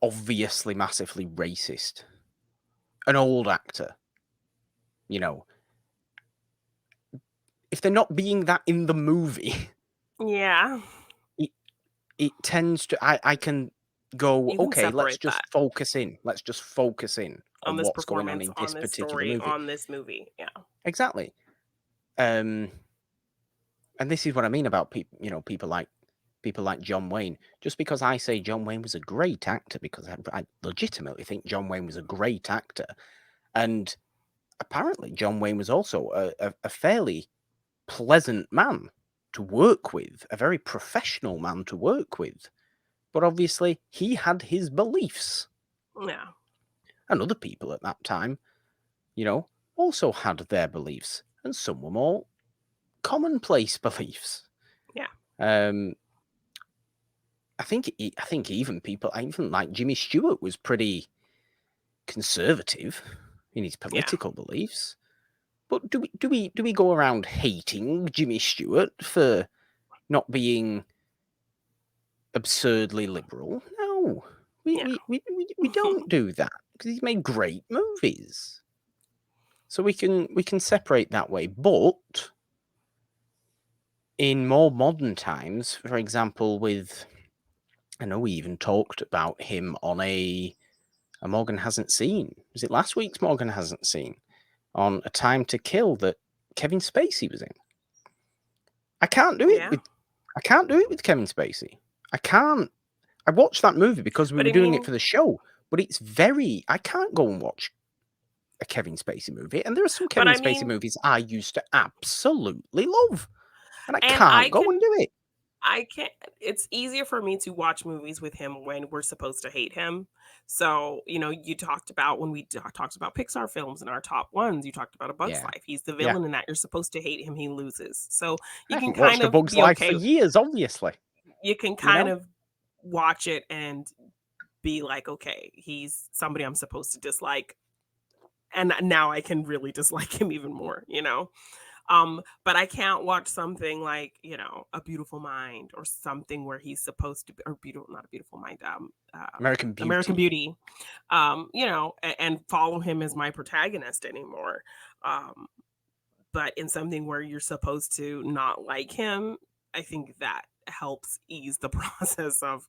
obviously massively racist, an old actor, if they're not being that in the movie, it tends to, I can go, okay, let's just focus in on this what's going on performance, in on this this particular story, movie, on this movie. exactly. And this is what I mean about people like John Wayne. Just because I say John Wayne was a great actor, because I legitimately think John Wayne was a great actor, and apparently John Wayne was also a fairly pleasant man to work with, a very professional man to work with. But obviously he had his beliefs. Yeah. And other people at that time, also had their beliefs, and some were more commonplace beliefs. Yeah. I think even like Jimmy Stewart was pretty conservative in his political beliefs. But do we go around hating Jimmy Stewart for not being absurdly liberal? No, we don't do that, because he's made great movies. So we can separate that way. But in more modern times, for example, I know we even talked about him on a a Morgan hasn't seen. Was it last week's Morgan hasn't seen? On A Time to Kill that Kevin Spacey was in. I can't do it with Kevin Spacey. I can't. I watched that movie because we were doing it for the show, but it's I can't go and watch a Kevin Spacey movie. And there are some Kevin Spacey movies I used to absolutely love. And I can't go and do it. I can't. It's easier for me to watch movies with him when we're supposed to hate him. So, you talked about when we talked about Pixar films in our top ones, you talked about A Bug's Life. He's the villain in that. You're supposed to hate him. He loses. So you can kind of watched A Bug's Life for years, obviously. You can kind of watch it and be like, okay, he's somebody I'm supposed to dislike. And now I can really dislike him even more, but I can't watch something like, A Beautiful Mind or something where he's supposed to be, or not A Beautiful Mind, American Beauty, and follow him as my protagonist anymore. But in something where you're supposed to not like him, I think that helps ease the process of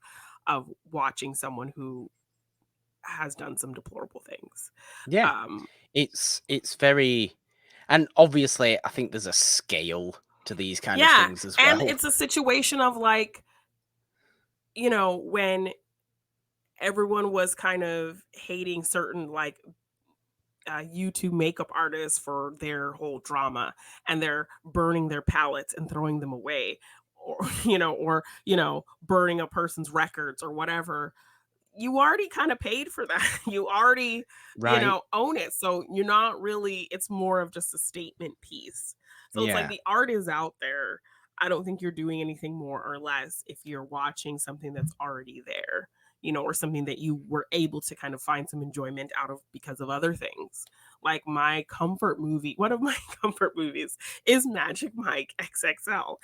watching someone who has done some deplorable things. Yeah. It's very, and obviously I think there's a scale to these kind of things as well. And it's a situation of like, when everyone was kind of hating certain like YouTube makeup artists for their whole drama, and they're burning their palettes and throwing them away, or burning a person's records or whatever. You already kind of paid for that. You already, own it. So you're not really, it's more of just a statement piece. So it's like the art is out there. I don't think you're doing anything more or less if you're watching something that's already there, or something that you were able to kind of find some enjoyment out of because of other things. Like my comfort movie, one of my comfort movies is Magic Mike XXL.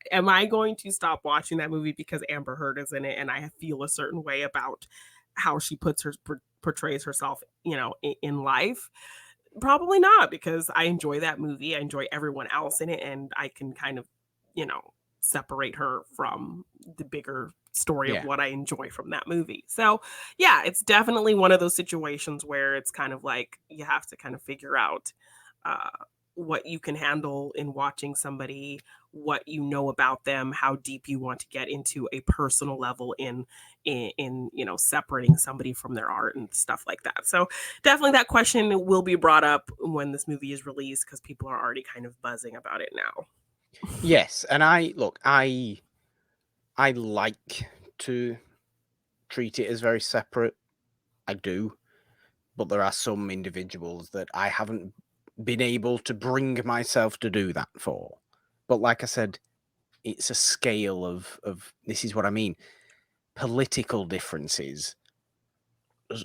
Am I going to stop watching that movie because Amber Heard is in it and I feel a certain way about how she portrays herself, in life? Probably not, because I enjoy that movie. I enjoy everyone else in it, and I can kind of, separate her from the bigger story of what I enjoy from that movie. So yeah, it's definitely one of those situations where it's kind of like you have to kind of figure out what you can handle in watching somebody, what you know about them, how deep you want to get into a personal level in separating somebody from their art and stuff like that. So definitely that question will be brought up when this movie is released, because people are already kind of buzzing about it now. Yes, and I like to treat it as very separate. I do. But there are some individuals that I haven't been able to bring myself to do that for. But like I said, it's a scale of this is what I mean. Political differences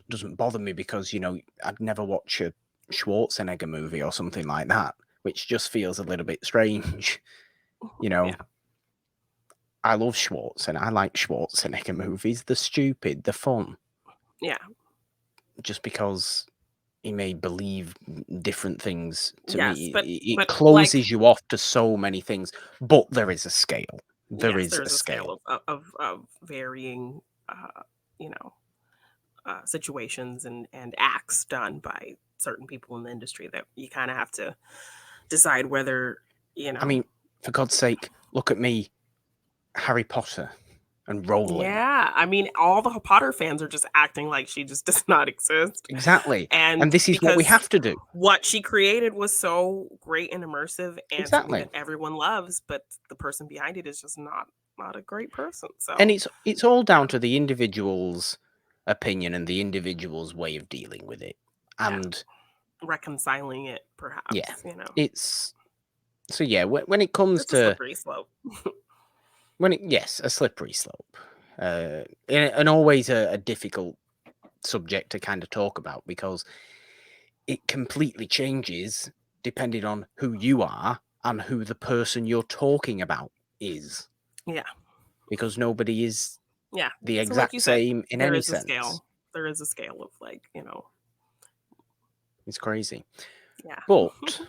doesn't bother me because, I'd never watch a Schwarzenegger movie or something like that, which just feels a little bit strange. I love Schwartz and I like Schwarzenegger movies. They're stupid, they're fun. Yeah. Just because he may believe different things to me, but it closes you off to so many things. But there is a scale. There is a scale of varying, situations and acts done by certain people in the industry that you kind of have to decide whether, I mean, for God's sake, look at me, Harry Potter and Rowling. Yeah, I mean, all the Potter fans are just acting like she just does not exist. Exactly. And this is what we have to do. What she created was so great and immersive and something that everyone loves, but the person behind it is just not a great person. So, and it's all down to the individual's opinion and the individual's way of dealing with it and reconciling it, perhaps. Yeah, it's so yeah. When it comes to a slippery slope, a slippery slope, and always a difficult subject to kind of talk about because it completely changes depending on who you are and who the person you're talking about is. Yeah. Because nobody is the exact same in any sense. There is a scale of It's crazy. Yeah. But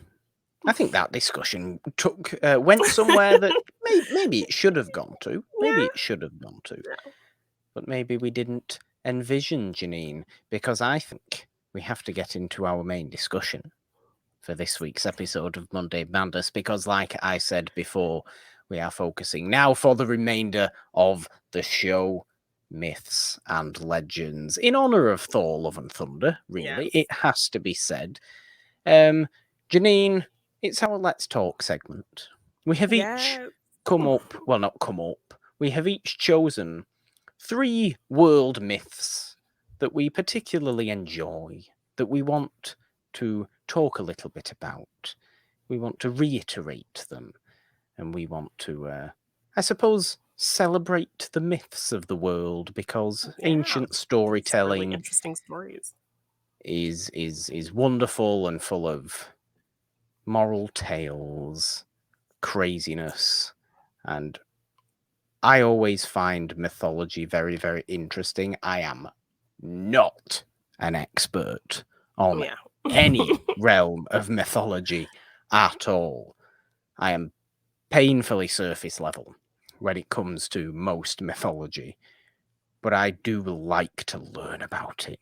I think that discussion went somewhere that maybe it should have gone to. Maybe it should have gone to. Yeah. But maybe we didn't envision, Jeannine? Because I think we have to get into our main discussion for this week's episode of Monday Madness, because like I said before, we are focusing now for the remainder of the show, myths and legends, in honor of Thor, Love and Thunder, really. Yes. It has to be said. Jeannine, it's our Let's Talk segment. We have each come up, well, not come up, we have each chosen 3 world myths that we particularly enjoy, that we want to talk a little bit about. We want to reiterate them, and we want to, I suppose, celebrate the myths of the world, because ancient storytelling, really interesting stories, is wonderful and full of moral tales, craziness, and I always find mythology very, very interesting. I am not an expert on any realm of mythology at all. I am painfully surface level when it comes to most mythology, but I do like to learn about it.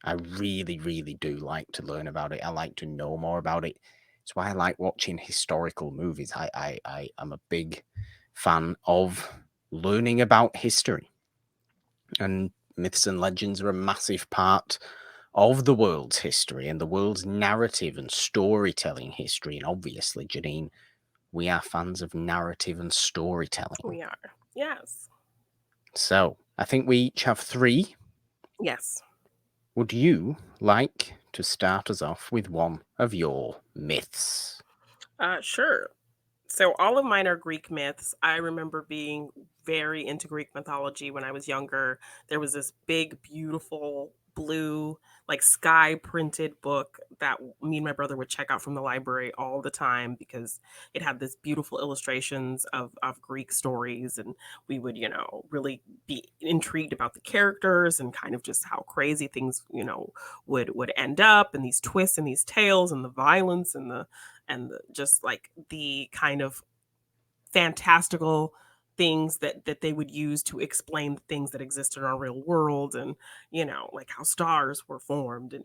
I really, really do like to learn about it. I like to know more about it. It's why I like watching historical movies. I am a big fan of learning about history. And myths and legends are a massive part of the world's history and the world's narrative and storytelling history. And obviously, Jeannine, we are fans of narrative and storytelling. We are, yes. So, I think we each have 3. Yes. Would you like to start us off with one of your myths? Sure. So all of mine are Greek myths. I remember being very into Greek mythology when I was younger. There was this big, beautiful blue, like sky printed book that me and my brother would check out from the library all the time because it had this beautiful illustrations of Greek stories. And we would, really be intrigued about the characters and kind of just how crazy things, would end up, and these twists and these tales and the violence and just like the kind of fantastical things that they would use to explain things that exist in our real world, and like how stars were formed, and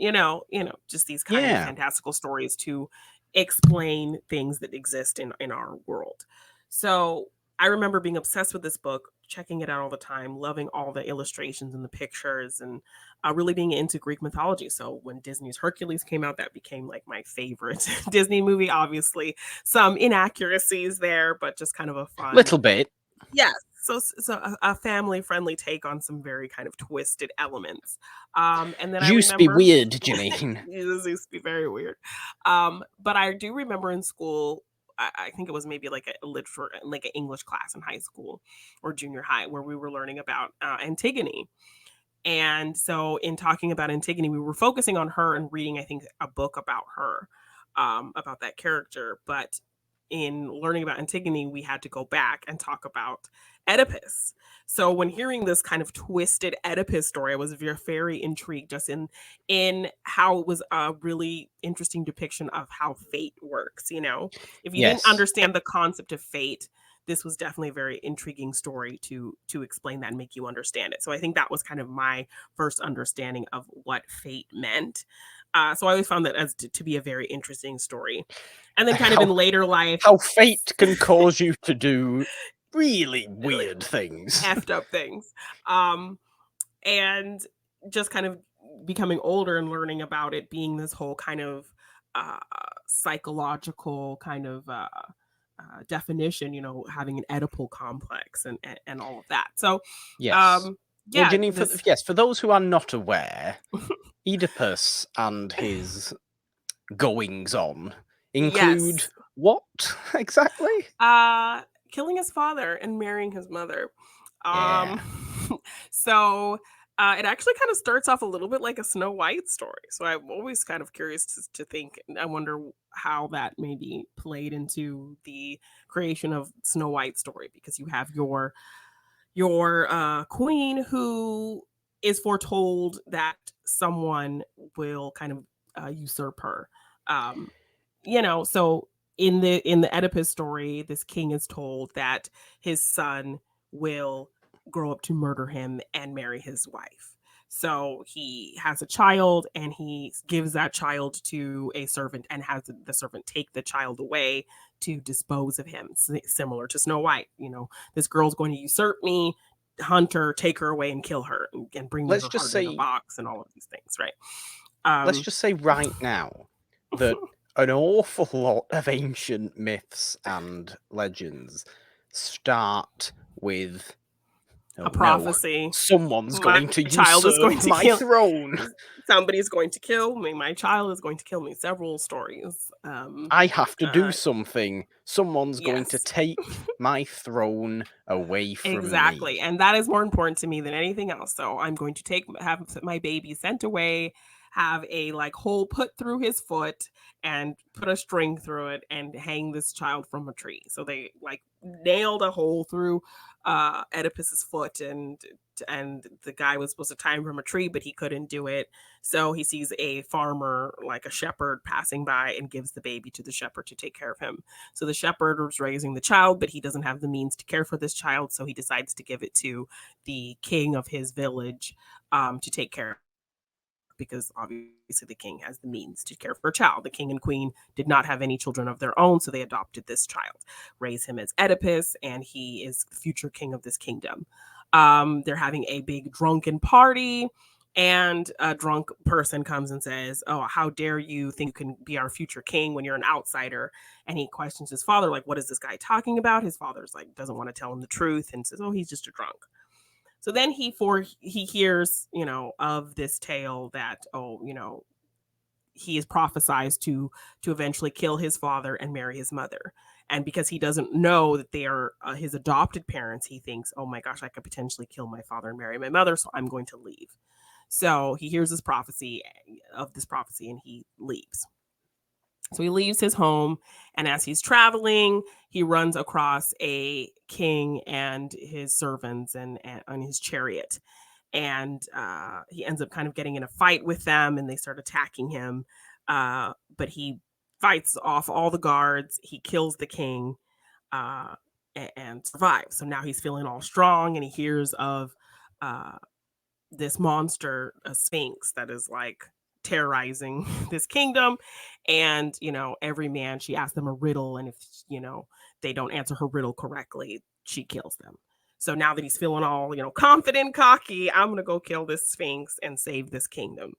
just these kind of fantastical stories to explain things that exist in our world. So I remember being obsessed with this book, checking it out all the time, loving all the illustrations and the pictures, and really being into Greek mythology. So when Disney's Hercules came out, that became like my favorite Disney movie. Obviously, some inaccuracies there, but just kind of a fun little bit. Yes. So a family-friendly take on some very kind of twisted elements. And then I Used to be weird, Jeannine. It used to be very weird. But I do remember in school, I think it was maybe like a literature, like an English class in high school or junior high, where we were learning about Antigone. And so in talking about Antigone, we were focusing on her and reading, I think, a book about her, about that character. But in learning about Antigone, we had to go back and talk about Oedipus. So when hearing this kind of twisted Oedipus story, I was very, very intrigued just in how it was a really interesting depiction of how fate works. If you didn't understand the concept of fate, this was definitely a very intriguing story to explain that and make you understand it. So I think that was kind of my first understanding of what fate meant. So I always found that as to be a very interesting story. And then kind of in later life, how fate can cause you to do really weird things. Effed up things. And just kind of becoming older and learning about it being this whole kind of psychological kind of definition, having an Oedipal complex and all of that. So, well, Jeannine, for those who are not aware, Oedipus and his goings on include what exactly? Killing his father and marrying his mother. So it actually kind of starts off a little bit like a Snow White story. So I'm always kind of curious to think, I wonder how that maybe played into the creation of Snow White story, because you have your queen who is foretold that someone will kind of usurp her. So in the Oedipus story, this king is told that his son will grow up to murder him and marry his wife. So he has a child and he gives that child to a servant and has the servant take the child away to dispose of him, similar to Snow White. This girl's going to usurp me, hunt her, take her away and kill her and bring me her heart in a box and all of these things, right? Let's just say right now that an awful lot of ancient myths and legends start with a prophecy. No, someone's going to usurp my throne. Somebody's going to kill me. My child is going to kill me. Several stories. I have to do something. Someone's going to take my throne away from me. Exactly. And that is more important to me than anything else. So I'm going to have my baby sent away, have a hole put through his foot and put a string through it and hang this child from a tree. So they nailed a hole through Oedipus's foot and the guy was supposed to tie him from a tree, but he couldn't do it. So he sees a farmer, a shepherd, passing by and gives the baby to the shepherd to take care of him. So the shepherd was raising the child, but he doesn't have the means to care for this child. So he decides to give it to the king of his village to take care of, because obviously the king has the means to care for a child. The king and queen did not have any children of their own, so they adopted this child, raised him as Oedipus, and he is the future king of this kingdom. They're having a big drunken party, and a drunk person comes and says, "Oh, how dare you think you can be our future king when you're an outsider?" And he questions his father, what is this guy talking about? His father's doesn't want to tell him the truth and says, "Oh, he's just a drunk." So then he hears, of this tale that, he is prophesized to eventually kill his father and marry his mother. And because he doesn't know that they are his adopted parents, he thinks, "Oh my gosh, I could potentially kill my father and marry my mother, so I'm going to leave." So he hears this prophecy and he leaves. So he leaves his home, and as he's traveling, he runs across a king and his servants and on his chariot. And he ends up kind of getting in a fight with them, and they start attacking him. But he fights off all the guards. He kills the king and survives. So now he's feeling all strong, and he hears of this monster, a sphinx, that is terrorizing this kingdom. And every man, she asks them a riddle, and if they don't answer her riddle correctly, she kills them. So now that he's feeling all confident, cocky, I'm gonna go kill this sphinx and save this kingdom.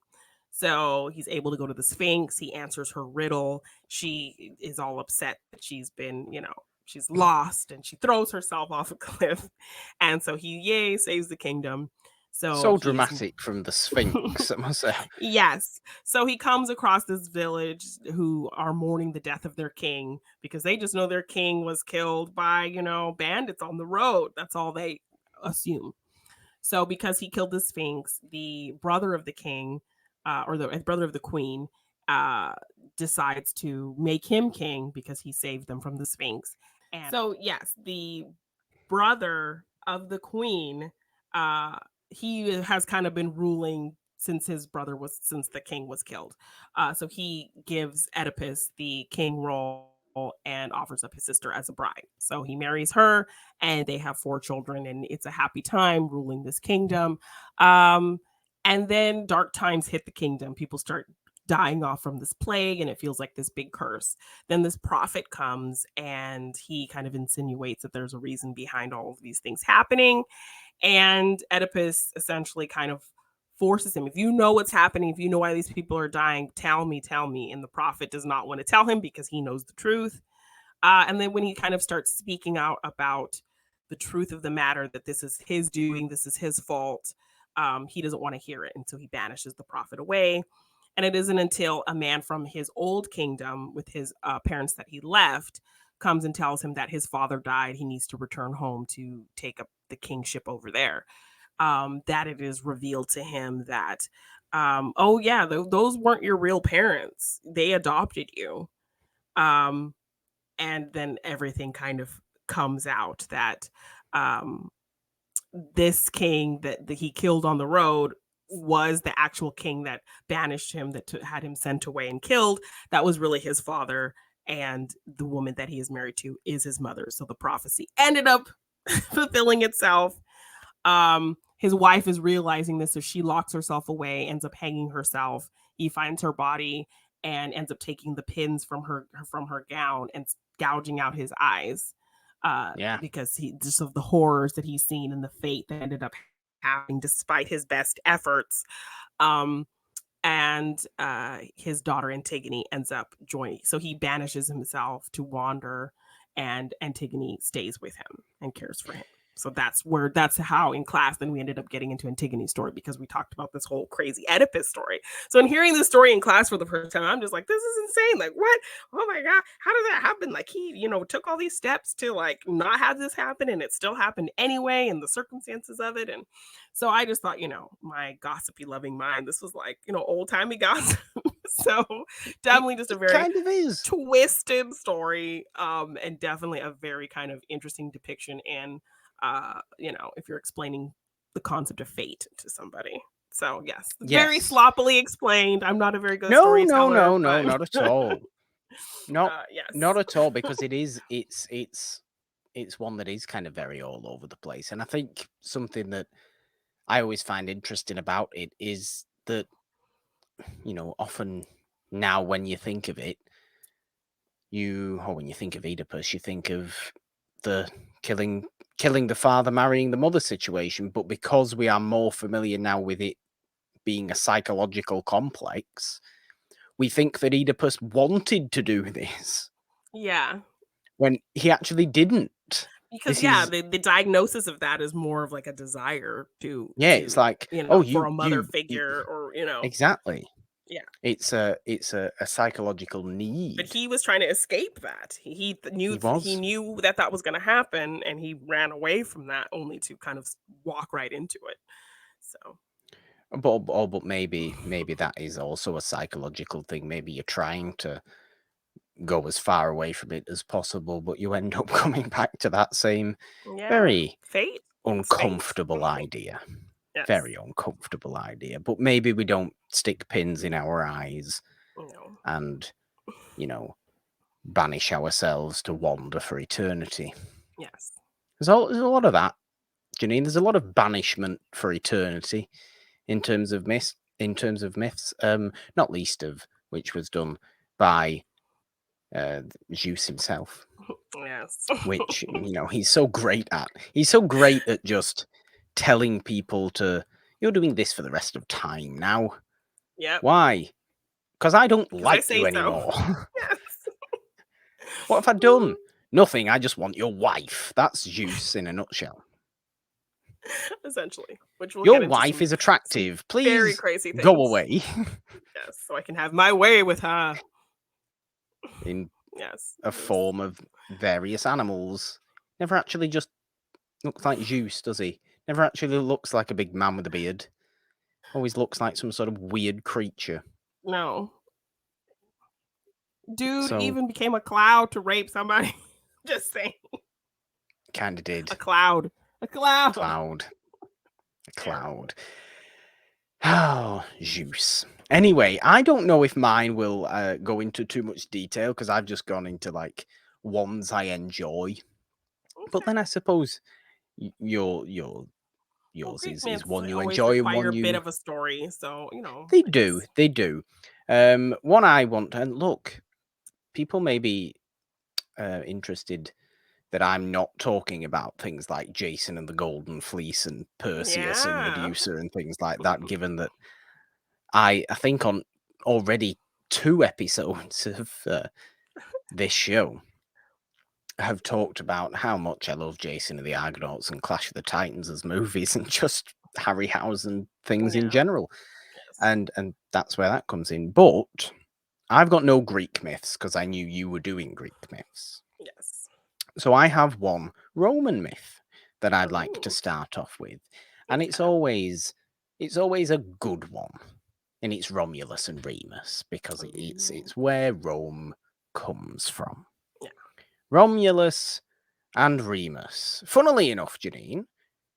So he's able to go to the sphinx. He answers her riddle. She is all upset that she's been she's lost, and she throws herself off a cliff. And so he saves the kingdom. So dramatic from the Sphinx, I must say. Yes. So he comes across this village who are mourning the death of their king, because they just know their king was killed by, bandits on the road. That's all they assume. So because he killed the Sphinx, the brother of the king, or the brother of the queen, decides to make him king because he saved them from the Sphinx. And so, yes, the brother of the queen, he has kind of been ruling since the king was killed. So he gives Oedipus the king role and offers up his sister as a bride. So he marries her, and they have 4 children, and it's a happy time ruling this kingdom. And then dark times hit the kingdom. People start dying off from this plague, and it feels like this big curse. Then this prophet comes, and he kind of insinuates that there's a reason behind all of these things happening. And Oedipus essentially kind of forces him, if you know what's happening, if you know why these people are dying, tell me. And the prophet does not want to tell him because he knows the truth. And then when he kind of starts speaking out about the truth of the matter, that this is his doing, this is his fault, he doesn't want to hear it. And so he banishes the prophet away. And it isn't until a man from his old kingdom with his parents that he left comes and tells him that his father died. He needs to return home to take up the kingship over there. That it is revealed to him that, oh yeah, those weren't your real parents. They adopted you. And then everything kind of comes out that this king that he killed on the road was the actual king that banished him, that had him sent away and killed. That was really his father, and the woman that he is married to is his mother. So the prophecy ended up fulfilling itself. his wife is realizing this, so she locks herself away, ends up hanging herself. He finds her body and ends up taking the pins from her gown and gouging out his eyes. Because he just of the horrors that he's seen and the fate that ended up happening despite his best efforts. And his daughter Antigone ends up joining. So he banishes himself to wander, and Antigone stays with him and cares for him. So that's how in class then we ended up getting into Antigone's story, because we talked about this whole crazy Oedipus story. So in hearing this story in class for the first time, I'm just like, this is insane. Like, what? Oh my God, how did that happen? Like, he, took all these steps to like not have this happen, and it still happened anyway, and the circumstances of it. And so I just thought, my gossipy loving mind, this was like, old timey gossip. So definitely just a very kind of is twisted story, and definitely a very kind of interesting depiction in if you're explaining the concept of fate to somebody. So yes, very sloppily explained. I'm not a very good storyteller. No, not at all. Not at all, because it's one that is kind of very all over the place. And I think something that I always find interesting about it is that, often now when you think of it, when you think of Oedipus, you think of the killing the father, marrying the mother situation. But because we are more familiar now with it being a psychological complex, we think that Oedipus wanted to do this. Yeah. When he actually didn't. Because the diagnosis of that is more of like a desire to it's like, for a mother figure, or exactly. Yeah. It's a psychological need. But he was trying to escape that. He knew that was going to happen, and he ran away from that only to kind of walk right into it. So but maybe that is also a psychological thing. Maybe you're trying to go as far away from it as possible, but you end up coming back to that same very fate, uncomfortable idea. Yes. Very uncomfortable idea. But maybe we don't stick pins in our eyes and banish ourselves to wander for eternity. Yes. There's a lot of that, Jeannine. There's a lot of banishment for eternity in terms of myths. Not least of which was done by Zeus himself. Yes. Which he's so great at. He's so great at just telling people you're doing this for the rest of time now. Yep. Why? Because I don't like you anymore. Yes. What have I done? Nothing. I just want your wife. That's Zeus in a nutshell. Essentially, which your wife is attractive. Please, very crazy things. Go away. Yes, so I can have my way with her. In a form of various animals. Never actually just looks like Zeus, does he? Never actually looks like a big man with a beard. Always looks like some sort of weird creature. No. Dude even became a cloud to rape somebody. Just saying. Kinda did. A cloud. Oh, Zeus. Anyway, I don't know if mine will go into too much detail, because I've just gone into like ones I enjoy. Okay. But then I suppose yours is one you enjoy, and one you a bit of a story. So they do. One I want, and look, people may be interested that I'm not talking about things like Jason and the Golden Fleece and Perseus and Medusa and things like that, given that I think on already 2 episodes of this show have talked about how much I love Jason and the Argonauts and Clash of the Titans as movies, and just Harryhausen things in general. Yes. And that's where that comes in. But I've got no Greek myths, because I knew you were doing Greek myths. Yes. So I have one Roman myth that I'd like to start off with. And it's always a good one. And it's Romulus and Remus, because it's where Rome comes from. Yeah. Romulus and Remus. Funnily enough, Jeannine,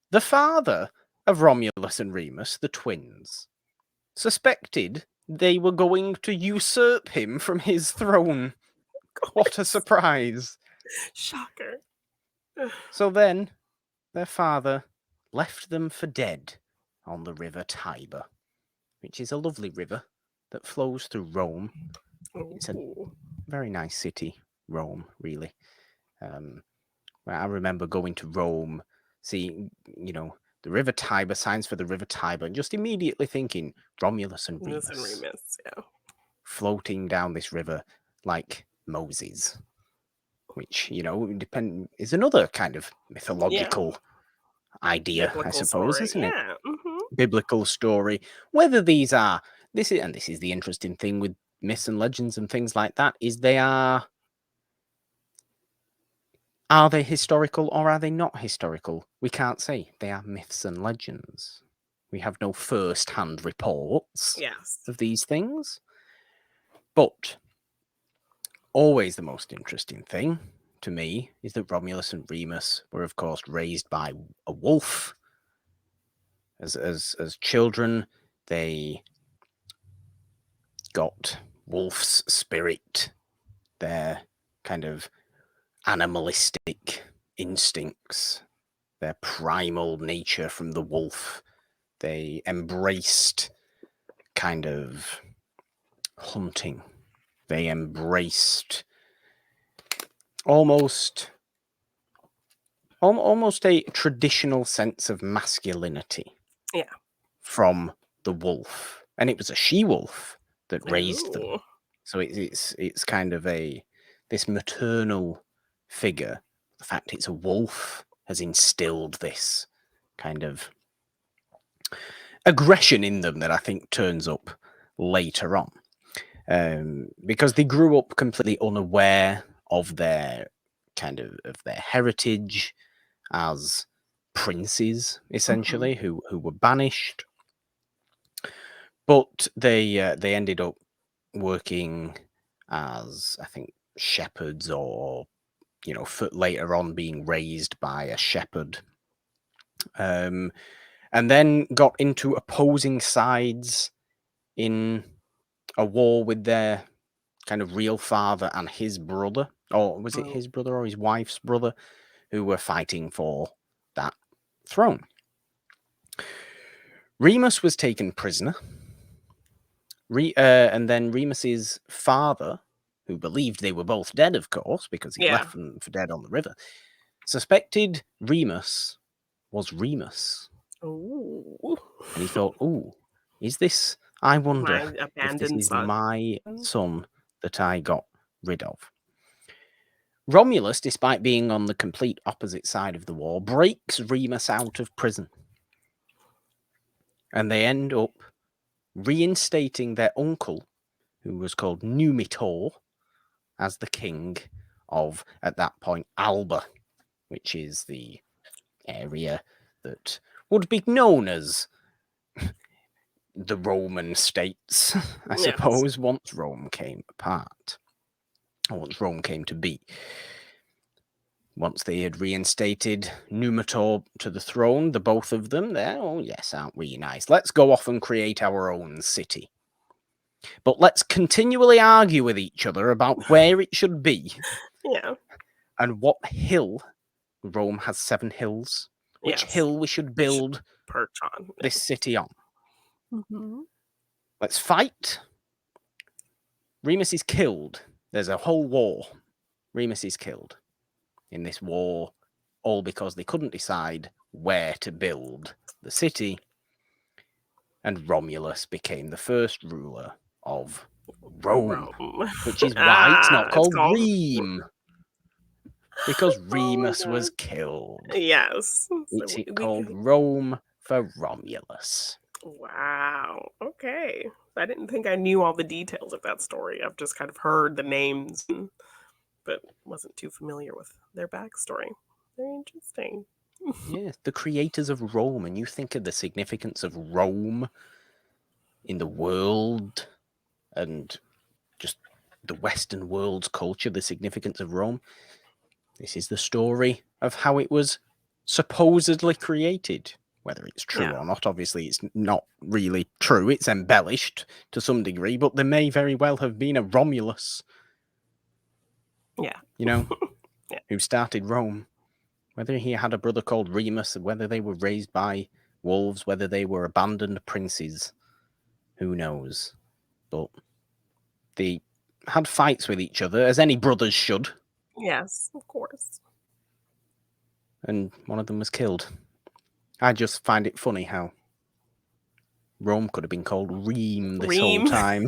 the father of Romulus and Remus, the twins, suspected they were going to usurp him from his throne. What a surprise. Shocker. So then their father left them for dead on the river Tiber, which is a lovely river that flows through Rome. It's a very nice city, Rome, really. I remember going to Rome, seeing, the river Tiber, signs for the river Tiber, and just immediately thinking Romulus and Remus, yeah, floating down this river like Moses, which, is another kind of mythological idea, biblical I suppose, story. isn't it? Yeah. Mm-hmm. Biblical story. Whether these are, this is the interesting thing with myths and legends and things like that, is are they historical or are they not historical? We can't say. They are myths and legends. We have no first-hand reports of these things. But always the most interesting thing to me is that Romulus and Remus were, of course, raised by a wolf. As children, they got wolf's spirit, their kind of animalistic instincts, their primal nature from the wolf. They embraced kind of hunting. They embraced almost a traditional sense of masculinity. Yeah. From the wolf. And it was a she-wolf that raised them. So it's kind of this maternal figure. The fact it's a wolf has instilled this kind of aggression in them that I think turns up later on. Because they grew up completely unaware of their their heritage as princes, essentially, who were banished. But they ended up working as, I think, shepherds, or later on being raised by a shepherd, and then got into opposing sides in a war with their kind of real father and his brother, or was it his brother or his wife's brother, who were fighting for that throne. Remus was taken prisoner. And then Remus's father, who believed they were both dead, of course, because he left them for dead on the river, suspected Remus was Remus. Ooh. And he thought, is this, I wonder if this is son. my son that I got rid of. Romulus, despite being on the complete opposite side of the war, breaks Remus out of prison. And they end up reinstating their uncle, who was called Numitor, as the king of, at that point, Alba, which is the area that would be known as the Roman states, I suppose, once Rome came apart, or once Rome came to be. Once they had reinstated Numitor to the throne, the both of them, yes, aren't we nice? Let's go off and create our own city. But let's continually argue with each other about where it should be. Yeah. And what hill. Rome has 7 hills. Which hill we should build this city on. Let's fight. Remus is killed. There's a whole war. Remus is killed in this war, all because they couldn't decide where to build the city. And Romulus became the first ruler of Rome. Which is why it's not called Reme. Because Remus was killed. Yes. It's called Rome for Romulus. Wow. Okay. I didn't think I knew all the details of that story. I've just kind of heard the names, but wasn't too familiar with their backstory. Very interesting. Yeah, the creators of Rome, and you think of the significance of Rome in the world and just the Western world's culture, the significance of Rome. This is the story of how it was supposedly created. Whether it's true or not, obviously it's not really true. It's embellished to some degree, but there may very well have been a Romulus. Yeah. Who started Rome. Whether he had a brother called Remus, whether they were raised by wolves, whether they were abandoned princes, who knows? But they had fights with each other, as any brothers should. Yes, of course. And one of them was killed. I just find it funny how Rome could have been called Reem this whole time.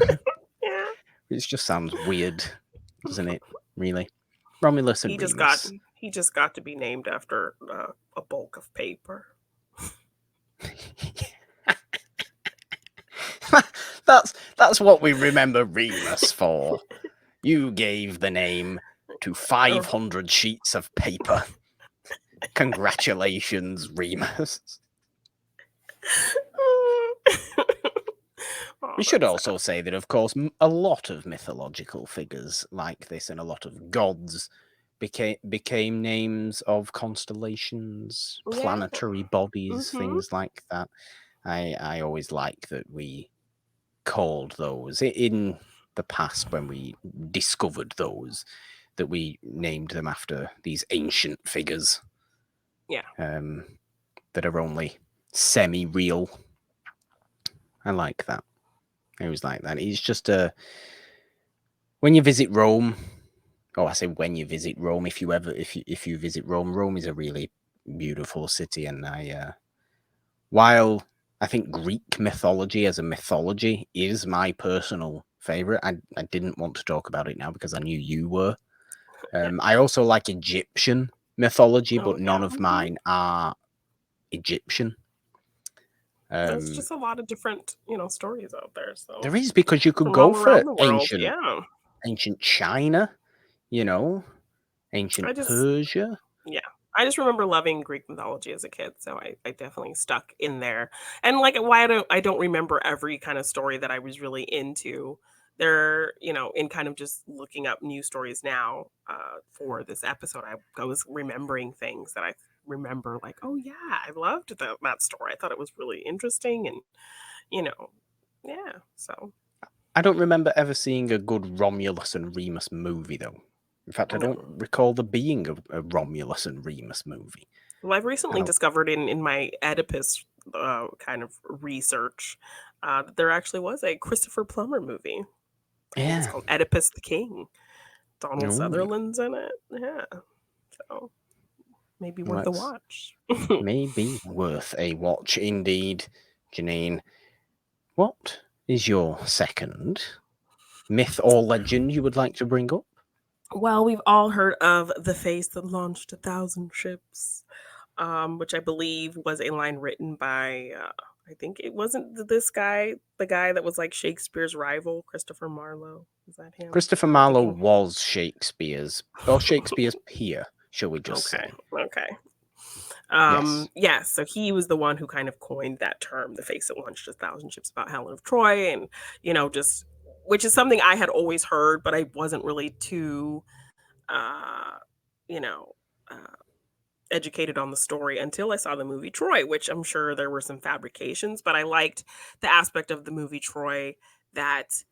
Yeah. It just sounds weird, doesn't it? Really, Romulus and Remus. He just got to be named after a bulk of paper. That's what we remember Remus for. You gave the name to 500 sheets of paper. Congratulations, Remus. We should also say that, of course, a lot of mythological figures like this and a lot of gods became names of constellations, planetary bodies, things like that. I always like that we called those in the past when we discovered those, that we named them after these ancient figures. That are only semi-real. I like that. I always like that. It's just when you visit Rome, I say when you visit Rome, if you visit Rome, Rome is a really beautiful city, and while I think Greek mythology as a mythology is my personal favorite, I didn't want to talk about it now because I knew you were. I also like Egyptian mythology, but none of mine are Egyptian. There's just a lot of different, stories out there. So there is, because you could go for ancient China, ancient Persia. Yeah. I just remember loving Greek mythology as a kid, so I definitely stuck in there. And like, why I don't remember every kind of story that I was really into. There, in kind of just looking up new stories now for this episode, I was remembering things that I remember, like, oh yeah, I loved that story. I thought it was really interesting, and yeah. So I don't remember ever seeing a good Romulus and Remus movie, though. In fact, I don't recall there being a Romulus and Remus movie. Well, I've recently discovered in my Oedipus kind of research that there actually was a Christopher Plummer movie. Yeah. It's called Oedipus the King. Donald Sutherland's in it. Yeah. So maybe worth a watch. Maybe worth a watch indeed. Jeannine, what is your second myth or legend you would like to bring up? Well, we've all heard of the face that launched 1,000 ships, which I believe was a line written by, I think it wasn't this guy, the guy that was like Shakespeare's rival, Christopher Marlowe. Is that him? Christopher Marlowe was Shakespeare's, or Shakespeare's peer, shall we just say. Okay. Yes. So he was the one who kind of coined that term, the face that launched 1,000 ships, about Helen of Troy, and, just, which is something I had always heard, but I wasn't really too, educated on the story until I saw the movie Troy, which I'm sure there were some fabrications, but I liked the aspect of the movie Troy that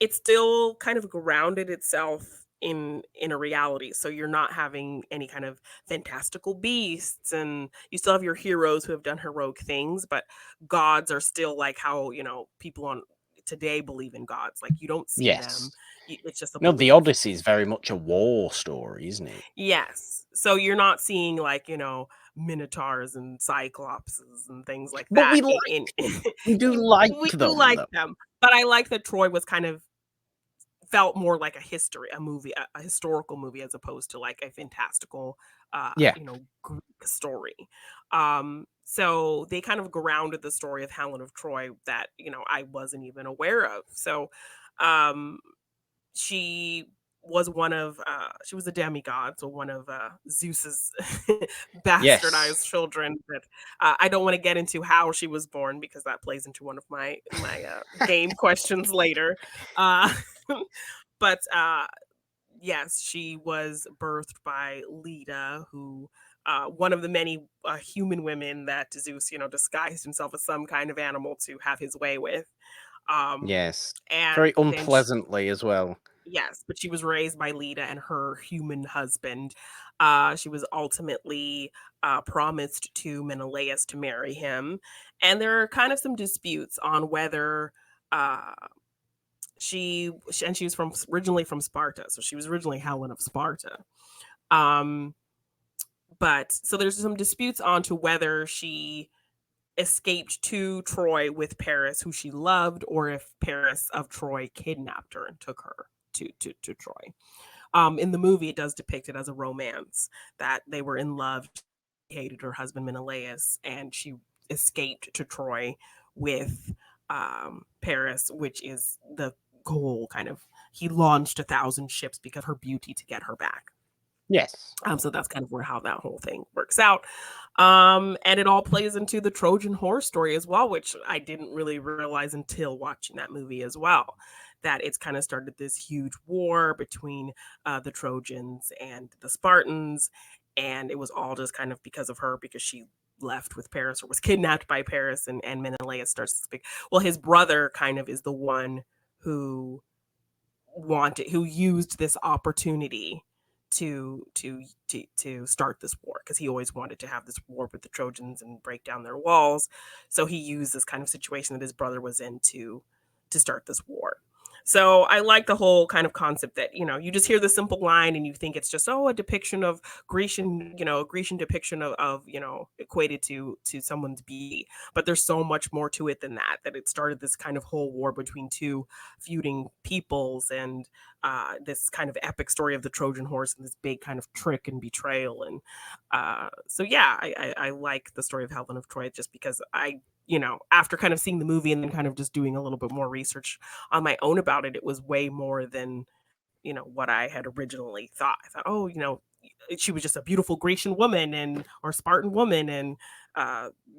it still kind of grounded itself in a reality. So you're not having any kind of fantastical beasts, and you still have your heroes who have done heroic things, but gods are still like how, people on today believe in gods. Like, you don't see them. It's just the Odyssey is very much a war story, isn't it? Yes. So you're not seeing like, minotaurs and cyclopses and things like but that. We do like them. But I like that Troy was kind of felt more like a movie, a historical movie, as opposed to like a fantastical Greek story. So they kind of grounded the story of Helen of Troy that, I wasn't even aware of. So she was she was a demigod, so one of Zeus's bastardized children. That I don't want to get into how she was born, because that plays into one of my game questions later. But yes, she was birthed by Leda, who one of the many human women that Zeus, disguised himself as some kind of animal to have his way with. Yes, and very unpleasantly as well. Yes, but she was raised by Lita and her human husband. She was ultimately promised to Menelaus to marry him, and there are kind of some disputes on whether uh, she was originally from Sparta, so she was originally Helen of Sparta. Um, but so there's some disputes on to whether she escaped to Troy with Paris, who she loved, or if Paris of Troy kidnapped her and took her to Troy. In the movie, it does depict it as a romance, that they were in love, hated her husband Menelaus, and she escaped to Troy with Paris, which is the goal. Kind of, he launched 1,000 ships because of her beauty to get her back. Yes. So that's kind of how that whole thing works out. And it all plays into the Trojan horse story as well, which I didn't really realize until watching that movie as well, that it's kind of started this huge war between the Trojans and the Spartans. And it was all just kind of because of her, because she left with Paris or was kidnapped by Paris, and Menelaus starts to speak. Well, his brother kind of is the one who used this opportunity to start this war, because he always wanted to have this war with the Trojans and break down their walls. So he used this kind of situation that his brother was in to start this war. So I like the whole kind of concept that, you just hear the simple line and you think it's just, a depiction of Grecian, a Grecian depiction of equated to someone's beauty. But there's so much more to it than that, that it started this kind of whole war between two feuding peoples, and this kind of epic story of the Trojan horse and this big kind of trick and betrayal. And so, yeah, I like the story of Helen of Troy, just because after kind of seeing the movie and then kind of just doing a little bit more research on my own about it, it was way more than, what I had originally thought. I thought, she was just a beautiful Grecian woman or Spartan woman. And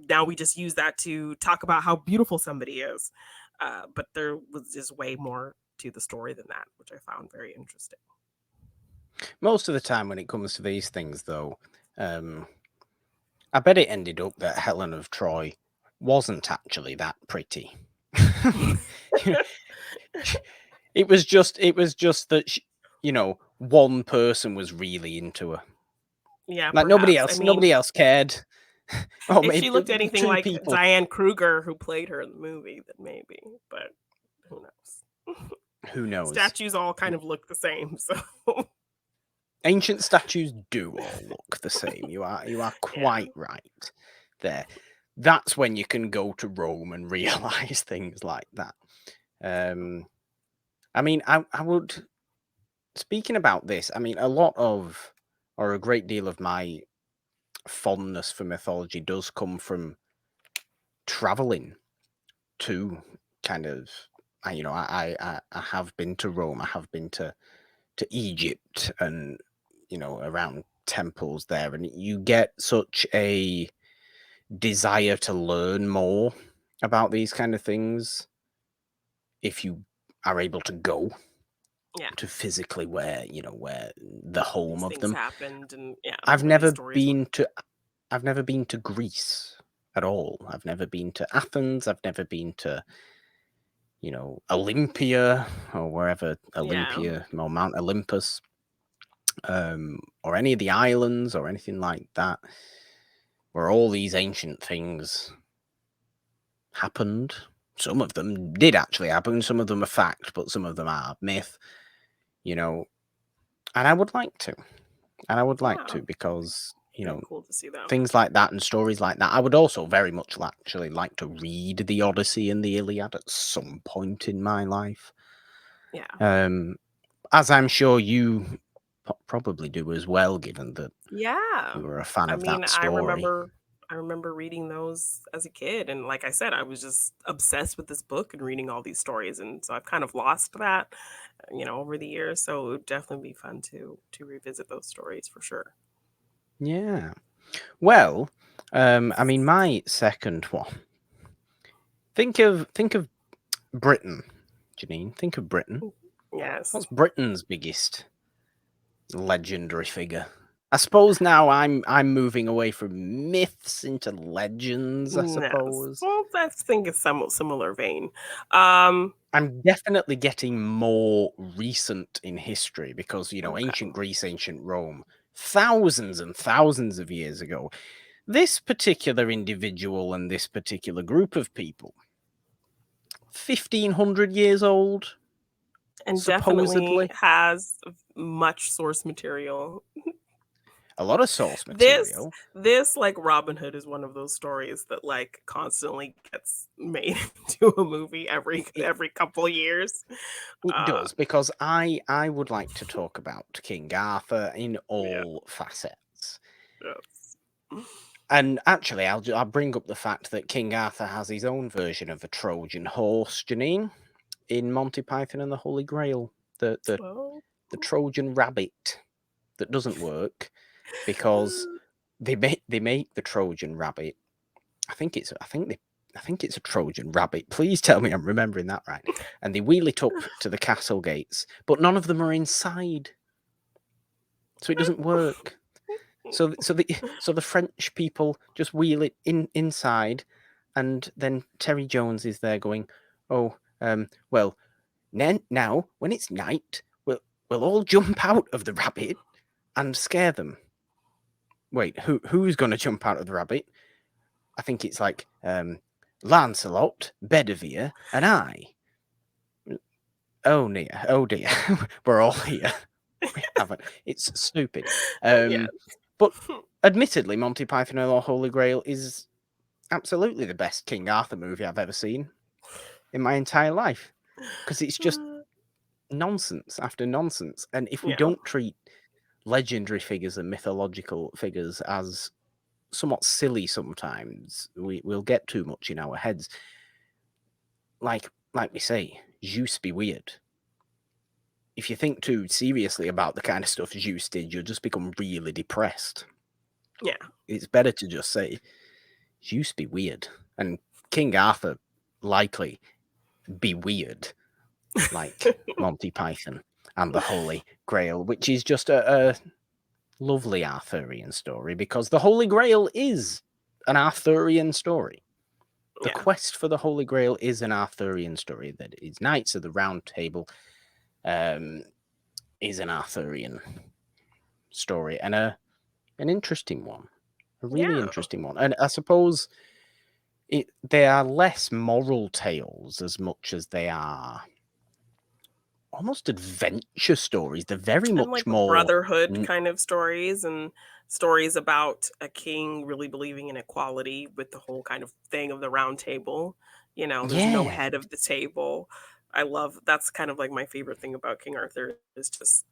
now we just use that to talk about how beautiful somebody is. But there was just way more to the story than that, which I found very interesting. Most of the time when it comes to these things, though, I bet it ended up that Helen of Troy wasn't actually that pretty. It was just that she, one person was really into her. Yeah, like perhaps. nobody else cared. Or if she looked anything like people. Diane Kruger, who played her in the movie, then maybe. But who knows? Who knows? Statues all kind of look the same, so. Ancient statues do all look the same. You are quite right there. That's when you can go to Rome and realize things like that. I mean, I would. Speaking about this, I mean, a great deal of my fondness for mythology does come from traveling to kind of. I have been to Rome. I have been to Egypt, and around temples there, and you get such a desire to learn more about these kind of things if you are able to go to physically where the home these of things them happened. And I've never been to Greece at all. I've never been to Athens. I've never been to Olympia, or wherever Olympia or Mount Olympus, or any of the islands or anything like that, where all these ancient things happened. Some of them did actually happen. Some of them are fact, but some of them are myth. And I would like to. And I would like to, because, cool to see that. Things like that and stories like that. I would also very much actually like to read the Odyssey and the Iliad at some point in my life. Yeah. As I'm sure you probably do as well, given that you were a fan of that story. I remember reading those as a kid, and like I said, I was just obsessed with this book and reading all these stories, and so I've kind of lost that, over the years. So it would definitely be fun to revisit those stories for sure. Yeah. Well, I mean, my second one. Think of Britain, Jeannine. Think of Britain. Yes. What's Britain's biggest legendary figure? I suppose now I'm moving away from myths into legends, I Yes. suppose. Well, I think it's some similar vein. I'm definitely getting more recent in history because, Okay. ancient Greece, ancient Rome, thousands and thousands of years ago, this particular individual and this particular group of people, 1,500 years old, And definitely supposedly. has much source material. A lot of source This material. this like Robin Hood is one of those stories that like constantly gets made into a movie It, every couple years. it Uh does, because I would like to talk about King Arthur in yeah, all facets. yes. And actually, I'll bring up the fact that King Arthur has his own version of a Trojan horse, Jeannine, in Monty Python and the Holy Grail. Well, The Trojan rabbit that doesn't work because they make the Trojan rabbit. I think it's a Trojan rabbit. Please tell me I'm remembering that right. And they wheel it up to the castle gates, but none of them are inside, so it doesn't work. So the French people just wheel it inside, and then Terry Jones is there going, "Oh, well, now when it's night, we'll all jump out of the rabbit and scare them." Wait, who's gonna jump out of the rabbit? I think it's like Lancelot, Bedivere, and I. Oh dear, we're all here. We haven't. It's stupid. yeah. But admittedly, Monty Python and the Holy Grail is absolutely the best King Arthur movie I've ever seen in my entire life, because it's just nonsense after nonsense. And if we Yeah. don't treat legendary figures and mythological figures as somewhat silly sometimes, we'll get too much in our heads. Like we say, Zeus be weird. If you think too seriously about the kind of stuff Zeus did, you'll just become really depressed. Yeah. It's better to just say, Zeus be weird. And King Arthur likely be weird, like Monty Python and the Holy Grail, which is just a lovely Arthurian story, because the Holy Grail is an Arthurian story. The Yeah. quest for the Holy Grail is an Arthurian story. That is Knights of the Round Table is an Arthurian story, and an interesting one, a really Yeah. interesting one. And I suppose they are less moral tales as much as they are almost adventure stories. They're very And much like more. brotherhood kind of stories, and stories about a king really believing in equality with the whole kind of thing of the round table. There's no Yeah, head of the table. I love that's kind of like my favorite thing about King Arthur is just,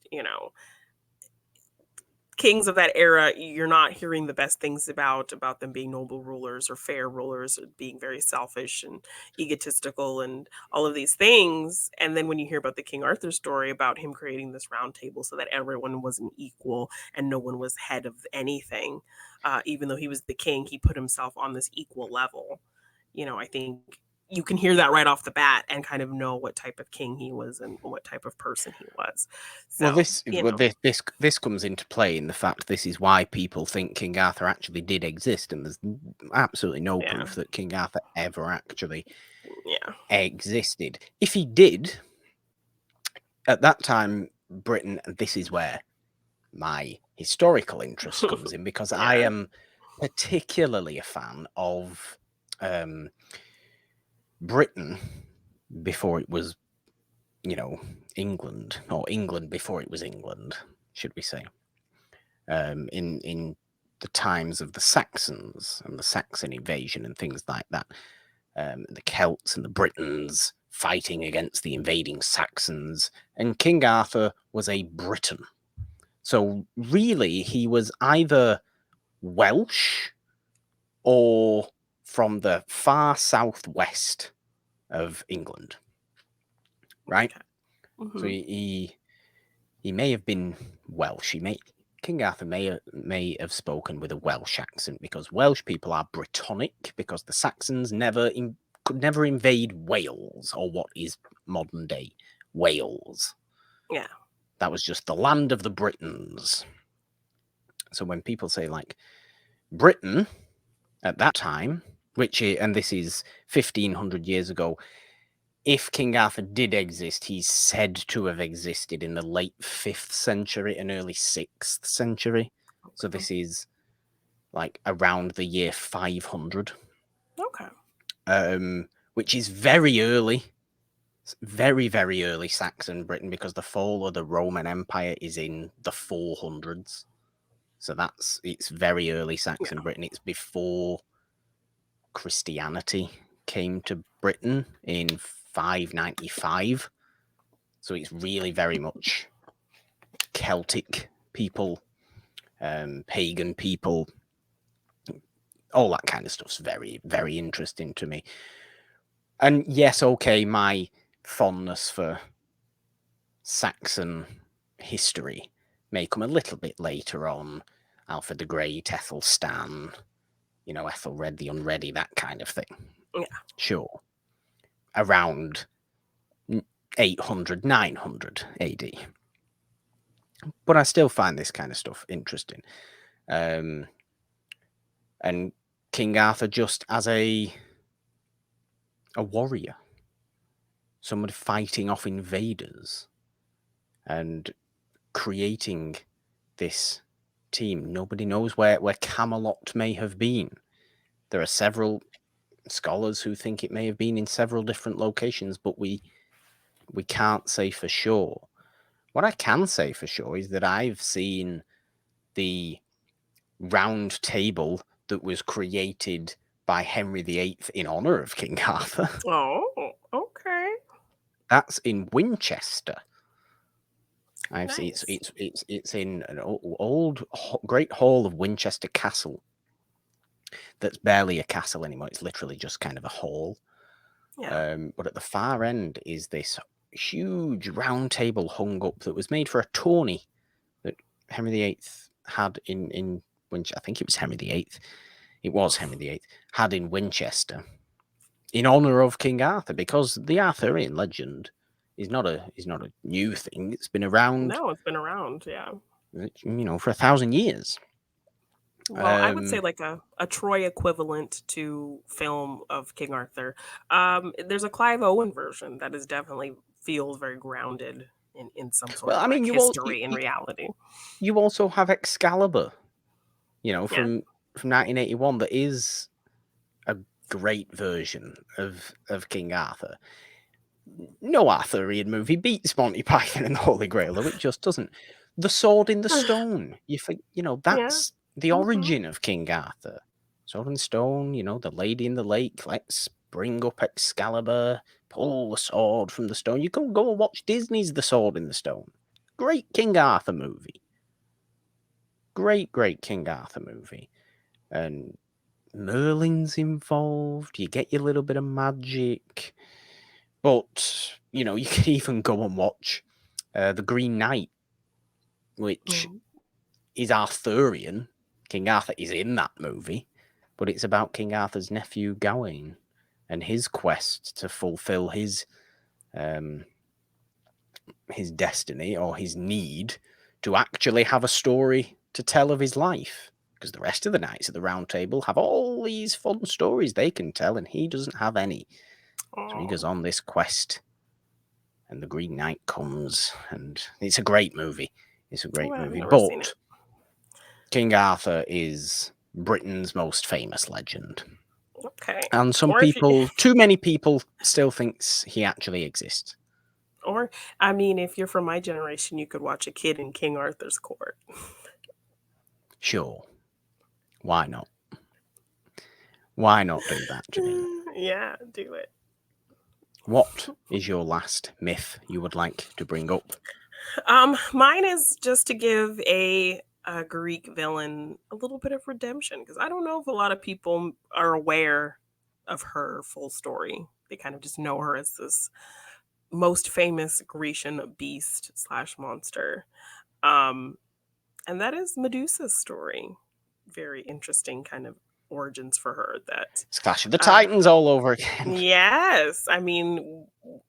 kings of that era, you're not hearing the best things about them being noble rulers or fair rulers or being very selfish and egotistical and all of these things. And then when you hear about the King Arthur story about him creating this round table so that everyone was an equal and no one was head of anything, even though he was the king, he put himself on this equal level. I think you can hear that right off the bat and kind of know what type of king he was and what type of person he was. well, So, this comes into play in the fact this is why people think King Arthur actually did exist, and there's absolutely no yeah, proof that King Arthur ever actually yeah. existed. If he did, at that time, Britain, and this is where my historical interest comes in, because I Yeah. am particularly a fan of Britain before it was, England, or England before it was England, should we say? In the times of the Saxons and the Saxon invasion and things like that, the Celts and the Britons fighting against the invading Saxons, and King Arthur was a Briton. So really, he was either Welsh or from the far southwest of England, right? Okay. So Mhm. he may have been Welsh. King Arthur may have spoken with a Welsh accent, because Welsh people are Brittonic, because the Saxons could never invade Wales, or what is modern day Wales. Yeah. That was just the land of the Britons. So when people say like Britain at that time, and this is 1500 years ago, if King Arthur did exist, he's said to have existed in the late 5th century and early 6th century. Okay. So this is like around the year 500. Okay. Which is very early. Very, very early Saxon Britain, because the fall of the Roman Empire is in the 400s. So it's very early Saxon Britain. It's before Christianity came to Britain in 595. So it's really very much Celtic people, pagan people, all that kind of stuff's very, very interesting to me. And yes, okay, my fondness for Saxon history may come a little bit later on. Alfred the Great, Ethelstan, Ethelred the Unready, that kind of thing. Yeah. Sure. Around 800, 900 AD. But I still find this kind of stuff interesting. And King Arthur just as a warrior, somebody fighting off invaders and creating this team. Nobody knows where Camelot may have been. There are several scholars who think it may have been in several different locations, but we can't say for sure. What I can say for sure is that I've seen the round table that was created by Henry VIII in honor of King Arthur. Oh, okay. That's in Winchester. I've seen it's in an old great hall of Winchester Castle. That's barely a castle anymore. It's literally just kind of a hall. Yeah. But at the far end is this huge round table hung up that was made for a tourney that Henry VIII had in Winchester. I think it was Henry VIII. It was Henry VIII had in Winchester in honor of King Arthur, because the Arthurian legend is not a new thing. It's been around. No, it's been around. Yeah. For 1,000 years. Well, I would say like a Troy equivalent to film of King Arthur. There's a Clive Owen version that is definitely feels very grounded in some sort of history and reality. You also have Excalibur, from 1981, that is a great version of King Arthur. No Arthurian movie beats Monty Python and the Holy Grail, though it just doesn't. The Sword in the Stone, that's the origin of King Arthur. Sword in the Stone, the Lady in the Lake, let's bring up Excalibur, pull the sword from the stone. You can go and watch Disney's The Sword in the Stone. Great King Arthur movie. Great King Arthur movie. And Merlin's involved. You get your little bit of magic. But, you can even go and watch The Green Knight, which is Arthurian. King Arthur is in that movie, but it's about King Arthur's nephew Gawain and his quest to fulfill his destiny, or his need to actually have a story to tell of his life. Because the rest of the Knights of the Round Table have all these fun stories they can tell, and he doesn't have any. So he goes on this quest, and the Green Knight comes, and it's a great movie. It's a great movie. But King Arthur is Britain's most famous legend. Okay. And some people, too many people, still thinks he actually exists. Or, I mean, if you're from my generation, you could watch a kid in King Arthur's court. Sure. Why not? Why not do that, Jeannine? Yeah, do it. What is your last myth you would like to bring up? Mine is just to give a Greek villain a little bit of redemption, because I don't know if a lot of people are aware of her full story. They kind of just know her as this most famous Grecian beast / monster. And that is Medusa's story. Very interesting kind of origins for her. That it's Clash of the Titans all over again. Yes, I mean,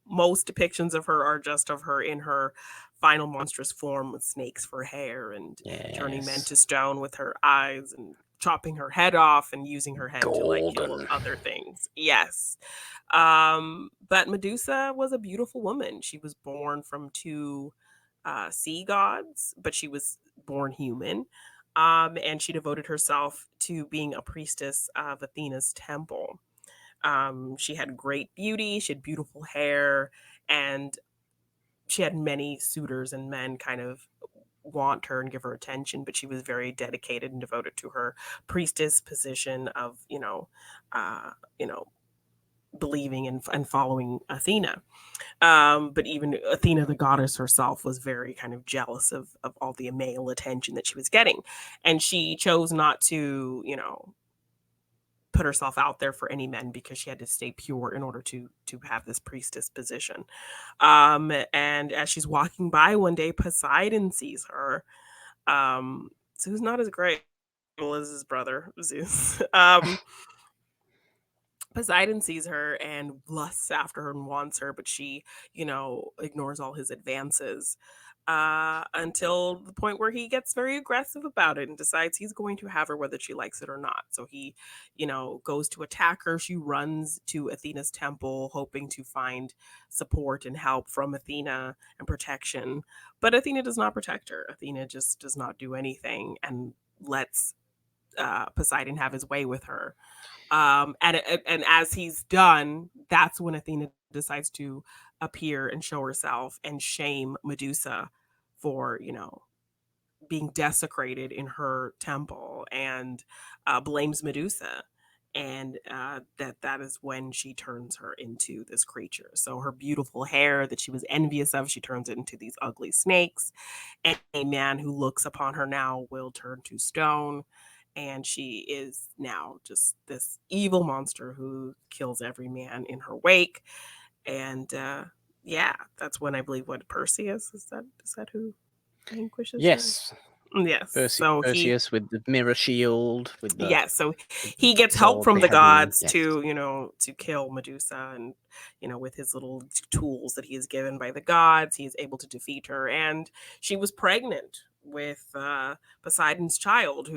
most depictions of her are just of her in her final monstrous form with snakes for hair and turning men to stone with her eyes and chopping her head off and using her head to like kill other things. Yes. But Medusa was a beautiful woman. She was born from two sea gods, but she was born human. And she devoted herself to being a priestess of Athena's temple. She had great beauty, she had beautiful hair, and she had many suitors and men kind of want her and give her attention, but she was very dedicated and devoted to her priestess position of, believing and following Athena. But even Athena, the goddess herself, was very kind of jealous of all the male attention that she was getting. And she chose not to, put herself out there for any men because she had to stay pure in order to have this priestess position. And as she's walking by one day, Poseidon sees her. So who's not as great as his brother Zeus. Poseidon sees her and lusts after her and wants her, but she, ignores all his advances until the point where he gets very aggressive about it and decides he's going to have her whether she likes it or not. So he, goes to attack her. She runs to Athena's temple, hoping to find support and help from Athena and protection. But Athena does not protect her. Athena just does not do anything and lets Poseidon have his way with her. And as he's done, that's when Athena decides to appear and show herself and shame Medusa for, being desecrated in her temple, and blames Medusa. And that is when she turns her into this creature. So her beautiful hair that she was envious of, she turns it into these ugly snakes. And a man who looks upon her now will turn to stone. And she is now just this evil monster who kills every man in her wake. And that's when I believe what Perseus is that who vanquishes her? Yes. Yes. Perseus with the mirror shield. So he gets help from the gods to kill Medusa, and with his little tools that he is given by the gods, he is able to defeat her. And she was pregnant with Poseidon's child,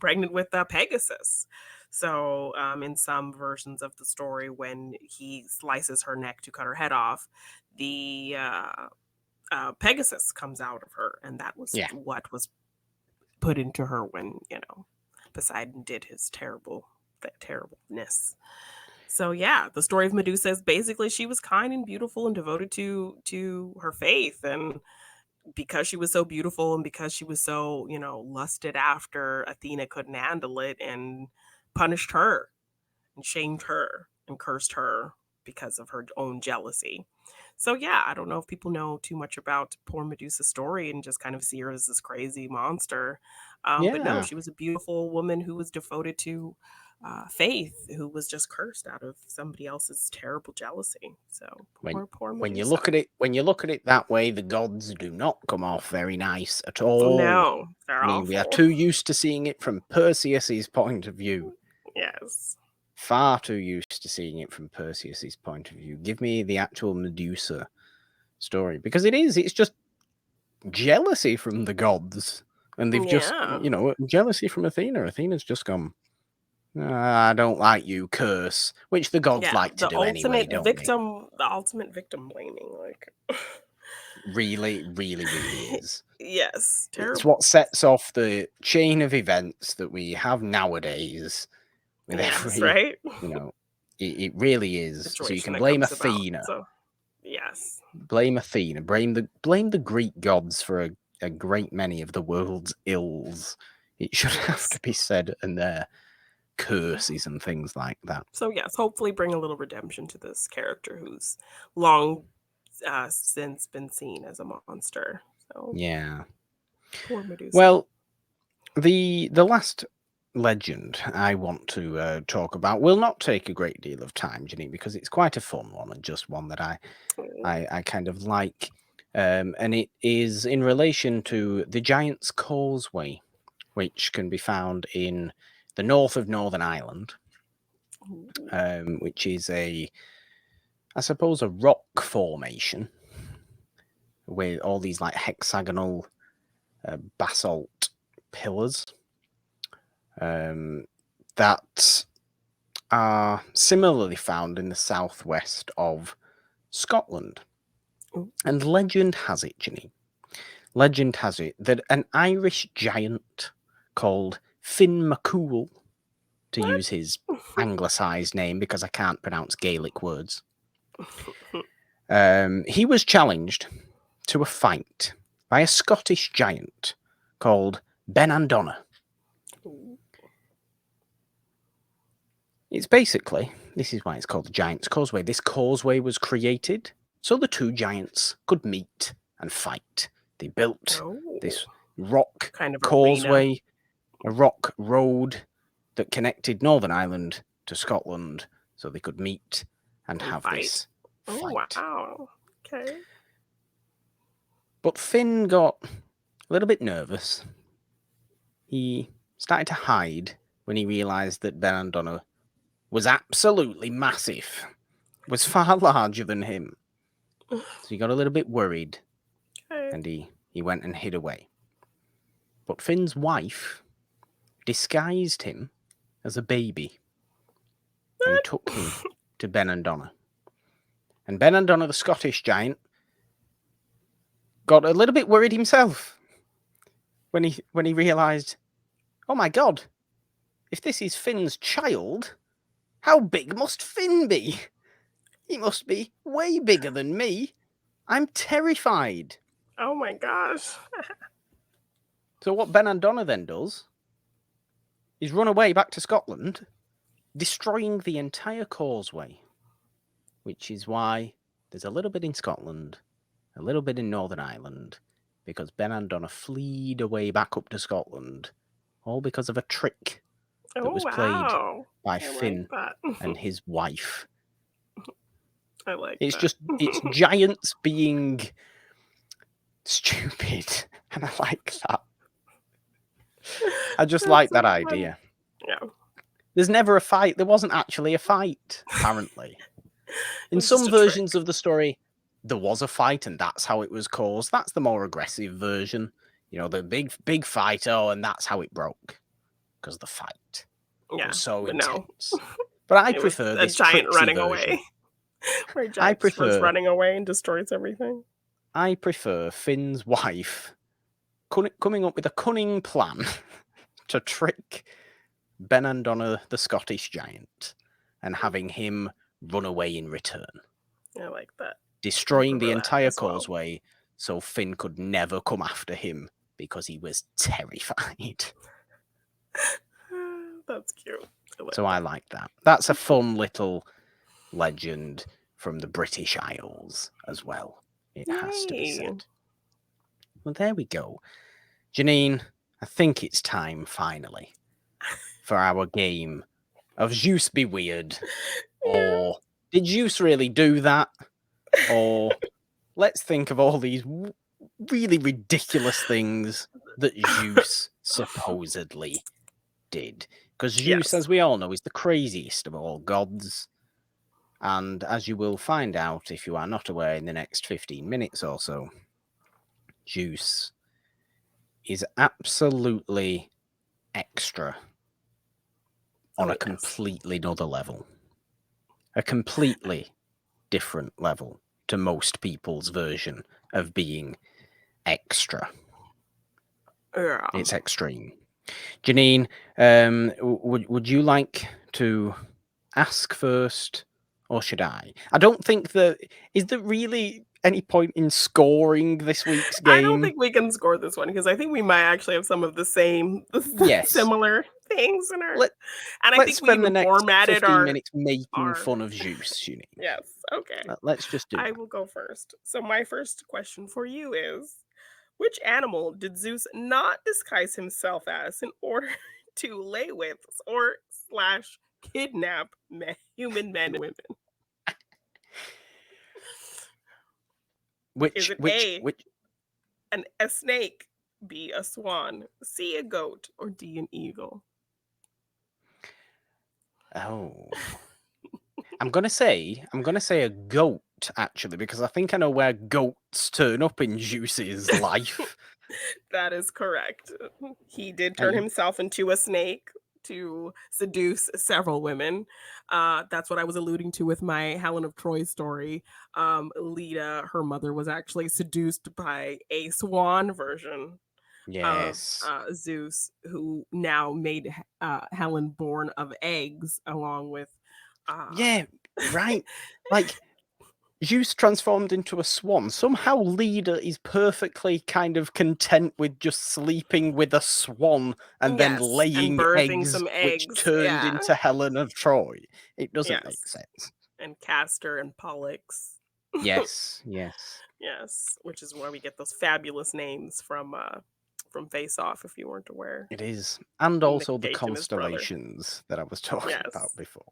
pregnant with Pegasus. So in some versions of the story, when he slices her neck to cut her head off, the Pegasus comes out of her, and that was what was put into her when Poseidon did his terribleness. So the story of Medusa is basically she was kind and beautiful and devoted to her faith, and because she was so beautiful and because she was so lusted after, Athena couldn't handle it and punished her and shamed her and cursed her because of her own jealousy. So I don't know if people know too much about poor Medusa's story and just kind of see her as this crazy monster. But no, she was a beautiful woman who was devoted to faith, who was just cursed out of somebody else's terrible jealousy. So poor Medusa. When you look at it that way, the gods do not come off very nice at all. No, they're awful. We are too used to seeing it from Perseus's point of view. Yes. Far too used to seeing it from Perseus's point of view. Give me the actual Medusa story, because it's just jealousy from the gods, and they've just jealousy from Athena. Athena's just gone, I don't like you, curse, which the gods like to do anyway, don't they? The ultimate victim blaming, like really, really, really is. Yes, terrible. It's what sets off the chain of events that we have nowadays. With right? It really is. So you can blame Athena. Yes. Blame Athena. Blame the Greek gods for a great many of the world's ills. It should have to be said, and their curses and things like that. So hopefully bring a little redemption to this character who's long since been seen as a monster. So poor Medusa. Well, the last legend I want to talk about will not take a great deal of time, Jeannine, because it's quite a fun one and just one that I kind of like, and it is in relation to the Giant's Causeway, which can be found in the north of Northern Ireland, which is I suppose, a rock formation with all these like hexagonal basalt pillars that are similarly found in the southwest of Scotland. And legend has it, Jeannine, that an Irish giant called Finn McCool, to use his anglicised name because I can't pronounce Gaelic words, he was challenged to a fight by a Scottish giant called Benandonna. It's basically, this is why it's called the Giant's Causeway. This causeway was created so the two giants could meet and fight. They built this rock kind of causeway, arena. a rock road that connected Northern Ireland to Scotland so they could meet and have fight. this fight. Oh, wow. Okay. But Finn got a little bit nervous. He started to hide when he realised that Benandonna was absolutely massive, was far larger than him. So he got a little bit worried, and he went and hid away. But Finn's wife disguised him as a baby and took him to Benandonna. And Benandonna, the Scottish giant, got a little bit worried himself when he realised, oh my God, if this is Finn's child, how big must Finn be? He must be way bigger than me. I'm terrified. Oh my gosh. So what Benandonna then does is run away back to Scotland, destroying the entire causeway, which is why there's a little bit in Scotland, a little bit in Northern Ireland, because Benandonna fled away back up to Scotland, all because of a trick that was played by Finn and his wife. I like it's that. It's giants being stupid, and I like that. I just like that idea. Yeah. There's never a fight. There wasn't actually a fight, apparently. In some versions of the story, there was a fight, and that's how it was caused. That's the more aggressive version. You know, the big fight, and that's how it broke. Because the fight was so intense. No. But I prefer this giant running version. Away. Where giant was running away and destroys everything. I prefer Finn's wife coming up with a cunning plan to trick Benandonna, the Scottish giant, and having him run away in return. I like that. Destroying the entire causeway so Finn could never come after him because he was terrified. That's cute. I like that. That's a fun little legend from the British Isles as well. It has to be said. Well, there we go. Jeannine, I think it's time, finally, for our game of Zeus Be Weird, or Did Zeus Really Do That? Or let's think of all these really ridiculous things that Zeus supposedly did. Because Zeus, as we all know, is the craziest of all gods. And as you will find out if you are not aware in the next 15 minutes or so, Zeus is absolutely extra on a completely another level. A completely different level to most people's version of being extra. Yeah. It's extreme. Jeannine, would you like to ask first, or should I? I don't think is there really any point in scoring this week's game? I don't think we can score this one because I think we might actually have some of the similar things in our. And I think we even formatted 15 minutes making fun of Zeus. Jeannine. Yes. Okay. Let's just do. I will go first. So my first question for you is: which animal did Zeus not disguise himself as in order to lay with or / kidnap human men and women? Which a snake, B, a swan, C, a goat, or D, an eagle? Oh. I'm gonna say a goat, actually, because I think I know where goats turn up in Juice's life. That is correct. He did turn And himself into a snake to seduce several women. That's what I was alluding to with my Helen of Troy story. Lita, her mother, was actually seduced by a swan version of yes. Zeus, who now made Helen born of eggs, along with. Uh, Yeah, right. Like, Zeus transformed into a swan. Somehow Leda is perfectly kind of content with just sleeping with a swan and then yes, and laying birthing eggs, some which eggs. turned Yeah. into Helen of Troy. It doesn't make Yes. sense. And Castor and Pollux. Yes, yes. Yes, which is where we get those fabulous names from Face Off, if you weren't aware. It is. And Nick also the Cage and his brother. constellations that I was talking about Yes. before.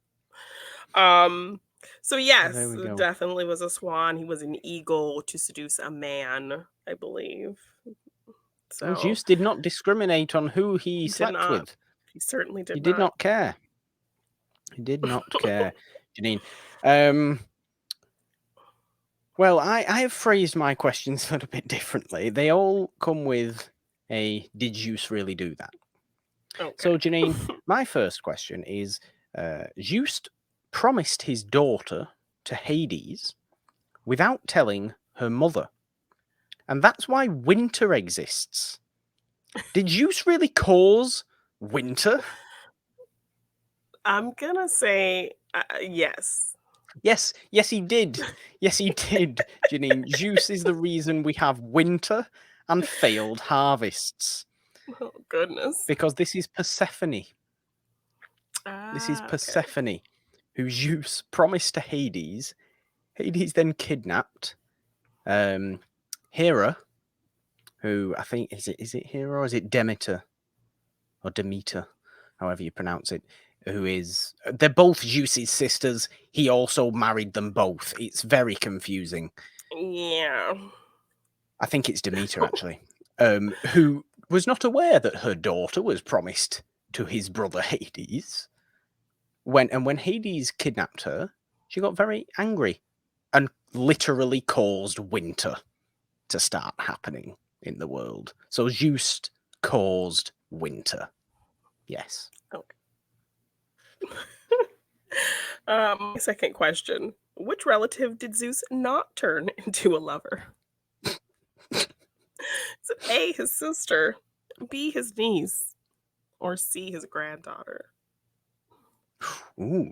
So So there yes, we go. definitely was a swan. He was an eagle to seduce a man, I believe. Well, So Zeus did not discriminate on who he he did slept not. with. He certainly He did did not. not care. He did not care, Jeannine. Well, I have phrased my questions a little bit differently. They all come with a "Did Zeus really do that?" Okay. So, Jeannine, my first question is: Zeus promised his daughter to Hades without telling her mother, and that's why winter exists. Did Zeus really cause winter? I'm gonna say yes. Yes, yes, he did. Yes, he did, Jeannine. Zeus is the reason we have winter and failed harvests. Oh goodness. Because this is Persephone. This is Okay. Persephone, who Zeus promised to Hades. Hades then kidnapped Hera, who I think is it Hera or is it Demeter or Demeter, however you pronounce it. Who is they're both Zeus's sisters. He also married them both. It's very confusing. Yeah. I think it's Demeter actually, who was not aware that her daughter was promised to his brother Hades. When Hades kidnapped her, she got very angry and literally caused winter to start happening in the world. So Zeus caused winter. Yes. Okay. My second question. Which relative did Zeus not turn into a lover? So A, his sister, B, his niece, or C, his granddaughter? Ooh.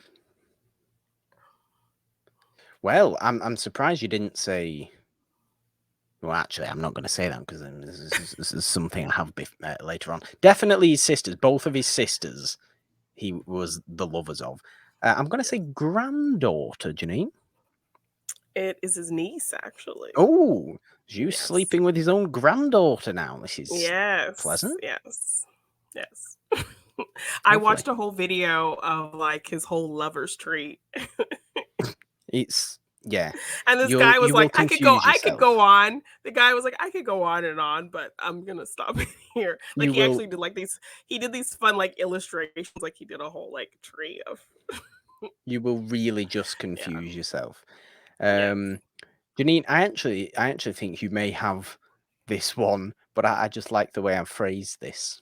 Well, I'm surprised you didn't say. Well, actually, I'm not going to say that because this is something I have later on. Definitely his sisters, both of his sisters, he was the lovers of. I'm going to say granddaughter, Jeannine. It is his niece, actually. Oh, Zeus Yes. sleeping with his own granddaughter now. This is pleasant. Yes. I watched a whole video of like his whole lover's tree. It's yeah. And this guy was like, I could go on. The guy was like, I could go on and on, but I'm gonna stop here. Like he actually did like he did these fun like illustrations, like he did a whole like tree of You will really just confuse yourself. Yes. Jeannine, I actually think you may have this one, but I just like the way I've phrased this.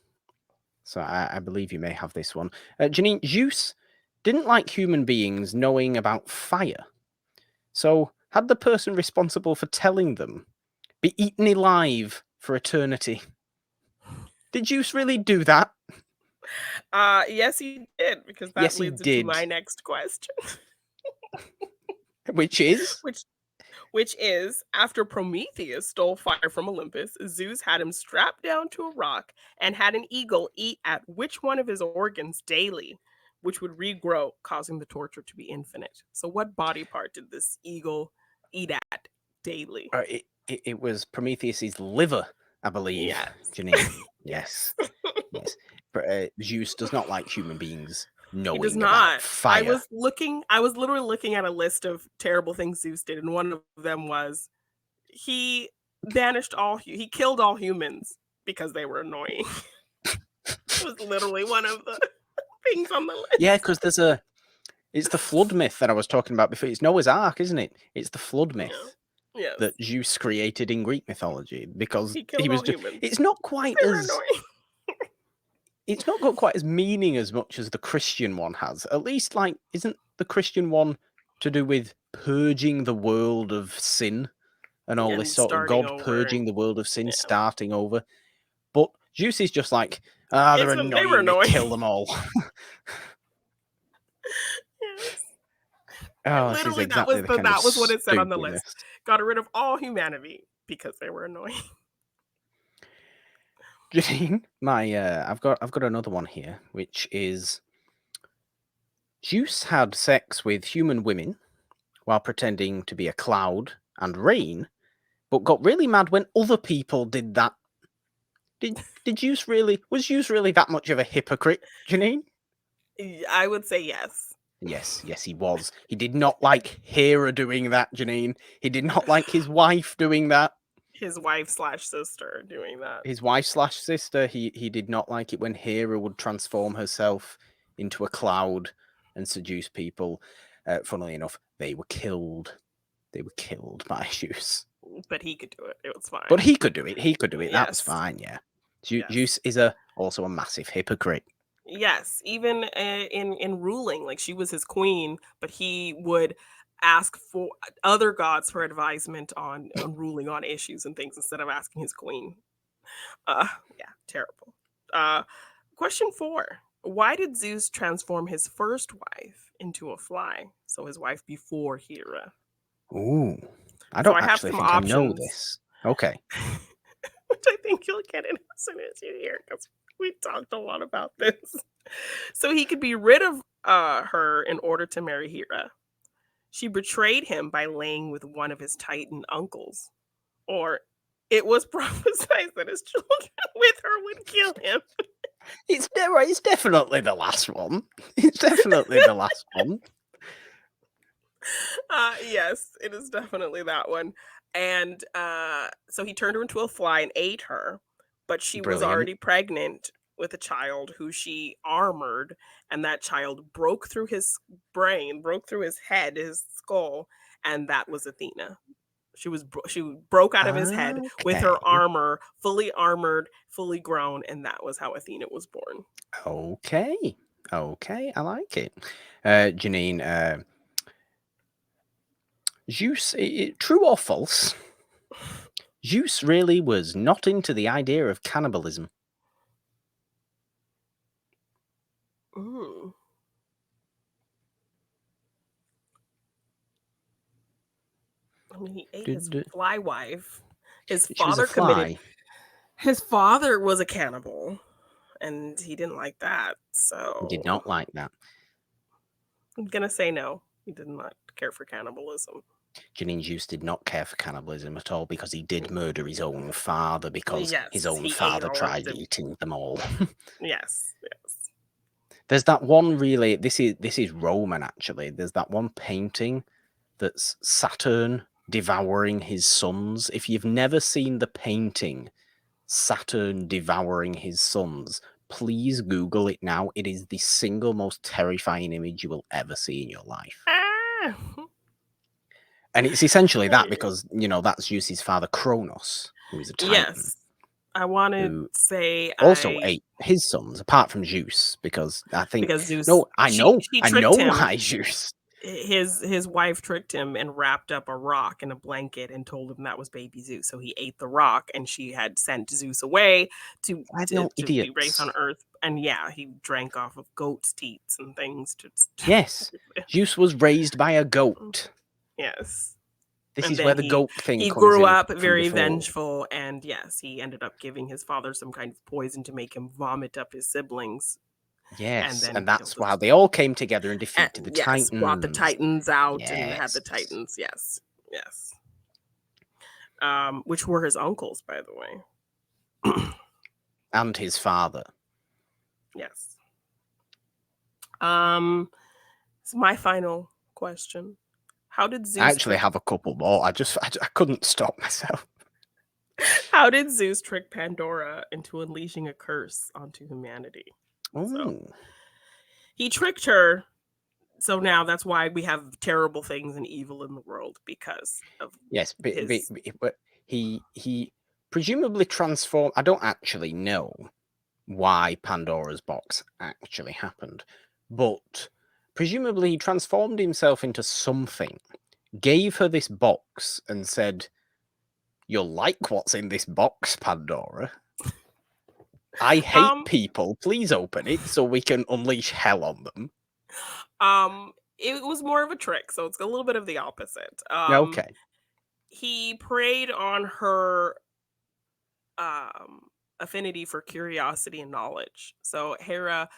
So I believe you may have this one. Jeannine, Zeus didn't like human beings knowing about fire. So had the person responsible for telling them be eaten alive for eternity? Did Zeus really do that? Yes, he did, because that Yes, he leads into did. my next question. Which is? Which is, after Prometheus stole fire from Olympus, Zeus had him strapped down to a rock and had an eagle eat at which one of his organs daily, which would regrow, causing the torture to be infinite. So what body part did this eagle eat at daily? It was Prometheus's liver, I believe, Yes. Jeannine. Yes. Yes. Zeus does not like human beings knowing about fire. I was literally looking at a list of terrible things Zeus did, and one of them was he killed all humans. because they were annoying. It was literally one of the things on the list. Yeah, because it's the flood myth that I was talking about before. It's Noah's Ark, isn't it? It's the flood myth that Zeus created in Greek mythology because he was just. Humans. It's not quite as annoying. It's not got quite as meaning as much as the Christian one has. At least, like, isn't the Christian one to do with purging the world of sin and all this sort of God purging the world of sin, starting over? But Zeus is just like, they're annoying. They were annoying. Kill them all. Yes. Literally, that was what it said on the list. Got rid of all humanity because they were annoying. Jeannine, I've got another one here, which is Zeus had sex with human women while pretending to be a cloud and rain, but got really mad when other people did that. Was Zeus really that much of a hypocrite, Jeannine? I would say yes. Yes, he was. He did not like Hera doing that, Jeannine. He did not like his wife doing that. His wife/sister doing that. His wife/sister, he did not like it when Hera would transform herself into a cloud and seduce people. Funnily enough, they were killed. They were killed by Zeus. But he could do it. It was fine. But he could do it. Yes. That was fine, yeah. Zeus is also a massive hypocrite. Yes, even in ruling, like she was his queen, but he would ask for other gods for advisement on ruling on issues and things instead of asking his queen. Yeah, terrible. Question 4. Why did Zeus transform his first wife into a fly? So his wife before Hera. Ooh, I actually think I know this. Okay. Which I think you'll get in as soon as you hear, because we talked a lot about this. So he could be rid of her in order to marry Hera. She betrayed him by laying with one of his Titan uncles. Or it was prophesied that his children with her would kill him. It's definitely the last one. It's definitely the last one. Yes, it is definitely that one. And so he turned her into a fly and ate her, but she was already pregnant with a child who she armored, and that child broke through his brain, broke through his head, his skull, and that was Athena. She broke out of his head with her armor, fully armored, fully grown, and that was how Athena was born. Okay, I like it. Jeannine, Zeus, true or false? Zeus really was not into the idea of cannibalism. Ooh. I mean, he ate his fly wife. His father committed. His father was a cannibal, and he didn't like that. So he did not like that. I'm gonna say no. He did not care for cannibalism. Jeannine, Zeus did not care for cannibalism at all because he did murder his own father because his own father tried eating them all. Yes. There's that one really. This is Roman actually. There's that one painting that's Saturn devouring his sons. If you've never seen the painting Saturn devouring his sons, please Google it now. It is the single most terrifying image you will ever see in your life. And it's essentially that because, that's Zeus's father, Kronos, who is a Titan. Yes. I want to say also ate his sons, apart from Zeus, because I think... Because Zeus... No, I know why Zeus... His wife tricked him and wrapped up a rock in a blanket and told him that was baby Zeus. So he ate the rock, and she had sent Zeus away to be raised on Earth. And he drank off of goat's teats and things. Yes, Zeus was raised by a goat. Yes. This is where the goat thing comes in. He grew up very vengeful, and he ended up giving his father some kind of poison to make him vomit up his siblings. Yes, and that's why they all came together and defeated the Titans. Brought the Titans out and had the Titans. Yes. Which were his uncles, by the way. And his father. Yes. It's my final question. How did Zeus... I actually have a couple more. I couldn't stop myself. How did Zeus trick Pandora into unleashing a curse onto humanity? So he tricked her. So now that's why we have terrible things and evil in the world, because of but he presumably transformed. I don't actually know why Pandora's box actually happened, but presumably he transformed himself into something, gave her this box and said, "You'll like what's in this box, Pandora. I hate people. Please open it so we can unleash hell on them." It was more of a trick, so it's a little bit of the opposite. Okay. He preyed on her affinity for curiosity and knowledge. So Hera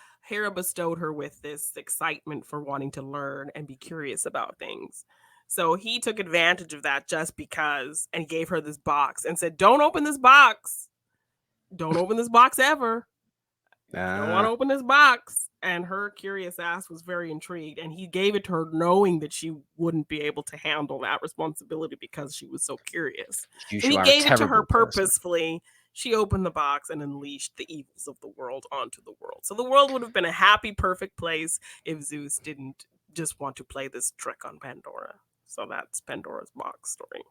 bestowed her with this excitement for wanting to learn and be curious about things. So he took advantage of that just because, and gave her this box and said, "Don't open this box. Don't open this box ever. I don't want to open this box." And her curious ass was very intrigued, and he gave it to her knowing that she wouldn't be able to handle that responsibility because she was so curious. So he gave it to her purposefully. She opened the box and unleashed the evils of the world onto the world. So the world would have been a happy, perfect place if Zeus didn't just want to play this trick on Pandora. So that's Pandora's box story.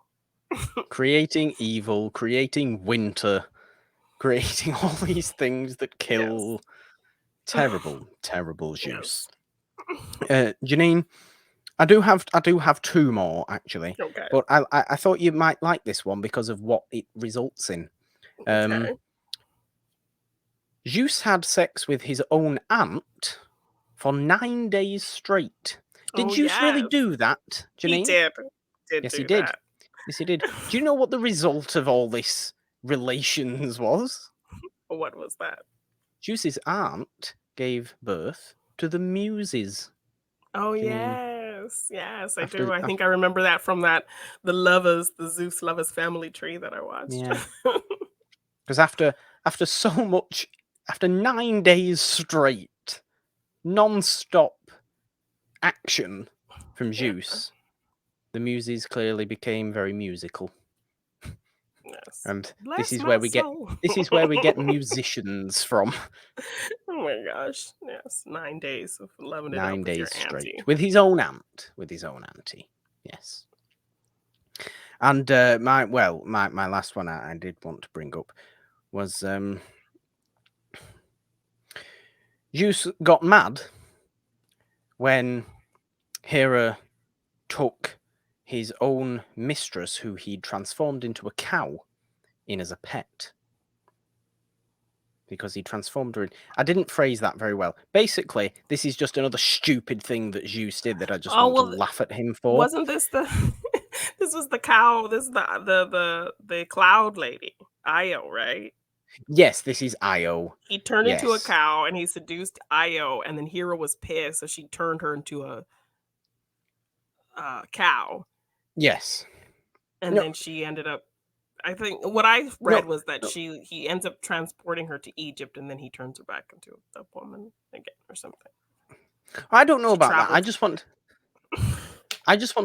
Creating evil, creating winter, creating all these things that kill. Yes. Terrible, terrible Zeus. Yes. Jeannine, I do have two more actually. Okay. But I thought you might like this one because of what it results in. Okay. Zeus had sex with his own aunt for 9 days straight. Did Zeus really do that, Jeannine? He did. Yes, he did. Yes, he did. Do you know what the result of all this relations was? What was that? Zeus's aunt gave birth to the Muses. Oh, Jeannine. Yes, I do. I think I remember that from the Zeus lovers family tree that I watched. Yeah. Because after 9 days straight, non-stop action from Zeus, the Muses clearly became very musical. Yes. And this is where we get musicians from. Oh my gosh. Yes. 9 days of loving it 9 days straight. With his own auntie. Yes. And my last one I did want to bring up was Zeus got mad when Hera took his own mistress, who he'd transformed into a cow, in as a pet. Because he transformed her in... I didn't phrase that very well. Basically, this is just another stupid thing that Zeus did that I just want to laugh at him for. Wasn't this this was the cow, this is the cloud lady, Io, right? Yes, this is Io. He turned into a cow and he seduced Io, and then Hera was pissed, so she turned her into a cow. Yes. And then she ended up, I think what I read was that he ends up transporting her to Egypt, and then he turns her back into a woman again or something. I don't know about that. I just want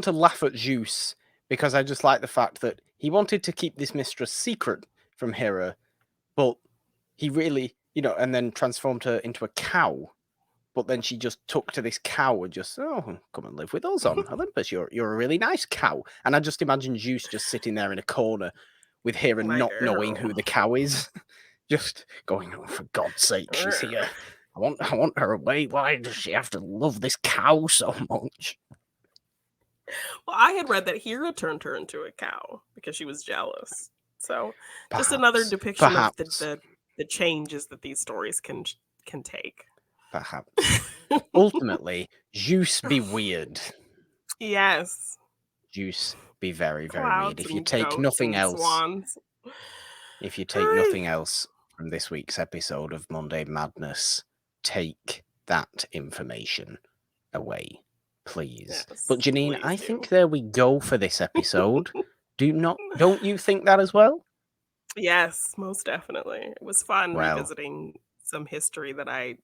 to laugh at Zeus because I just like the fact that he wanted to keep this mistress secret from Hera, but he really, and then transformed her into a cow. But then she just took to this cow and just, come and live with us on Olympus. You're a really nice cow. And I just imagine Zeus just sitting there in a corner with Hera not knowing who the cow is. Just going, oh, for God's sake, she's here. I want her away. Why does she have to love this cow so much? Well, I had read that Hera turned her into a cow because she was jealous. So just another depiction of the changes that these stories can take. Perhaps. Ultimately, Zeus be weird. Yes. Zeus be very, very weird. If you take nothing else, from this week's episode of Monday Madness, take that information away, please. Yes, but Jeannine, I think there we go for this episode. Don't you think that as well? Yes, most definitely. It was fun revisiting some history that I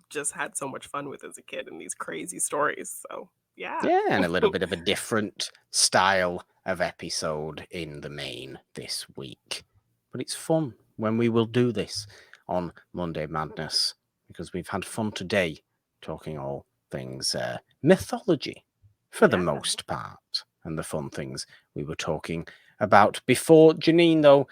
just had so much fun with as a kid in these crazy stories. So yeah, and a little bit of a different style of episode in the main this week. but it's fun when we will do this on Monday Madness, because we've had fun today talking all things mythology for the most part, and the fun things we were talking about before. Jeannine, though,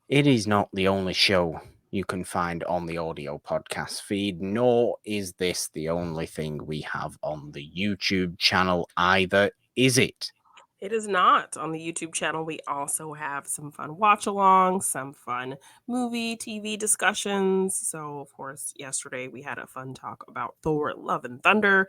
it is not the only show you can find on the audio podcast feed, nor is this the only thing we have on the YouTube channel either, is it? It is not. On the YouTube channel, we also have some fun watch-alongs, some fun movie, TV discussions. So, of course, yesterday we had a fun talk about Thor, Love and Thunder,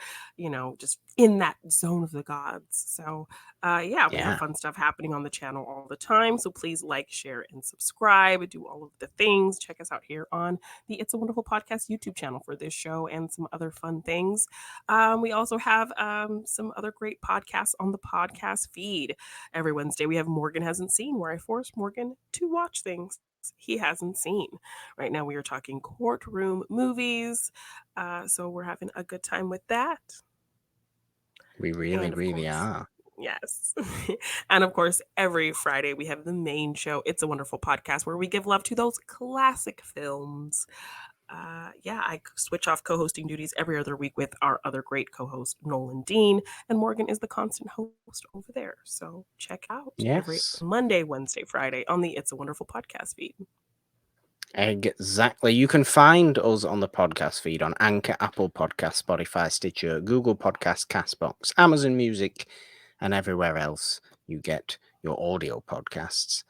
just in that zone of the gods. So, we have fun stuff happening on the channel all the time. So please like, share, and subscribe. Do all of the things. Check us out here on the It's a Wonderful Podcast YouTube channel for this show and some other fun things. We also have some other great podcasts on the podcast feed. Every Wednesday, we have Morgan Hasn't Seen, where I force Morgan to watch things he hasn't seen. Right now, we are talking courtroom movies. So we're having a good time with that. We really are. Yes. And of course, every Friday we have the main show, It's a Wonderful Podcast, where we give love to those classic films. I switch off co-hosting duties every other week with our other great co-host, Nolan Dean, and Morgan is the constant host over there. So check out every Monday, Wednesday, Friday on the It's a Wonderful Podcast feed. Exactly. You can find us on the podcast feed on Anchor, Apple Podcasts, Spotify, Stitcher, Google Podcasts, Castbox, Amazon Music, and everywhere else you get your audio podcasts.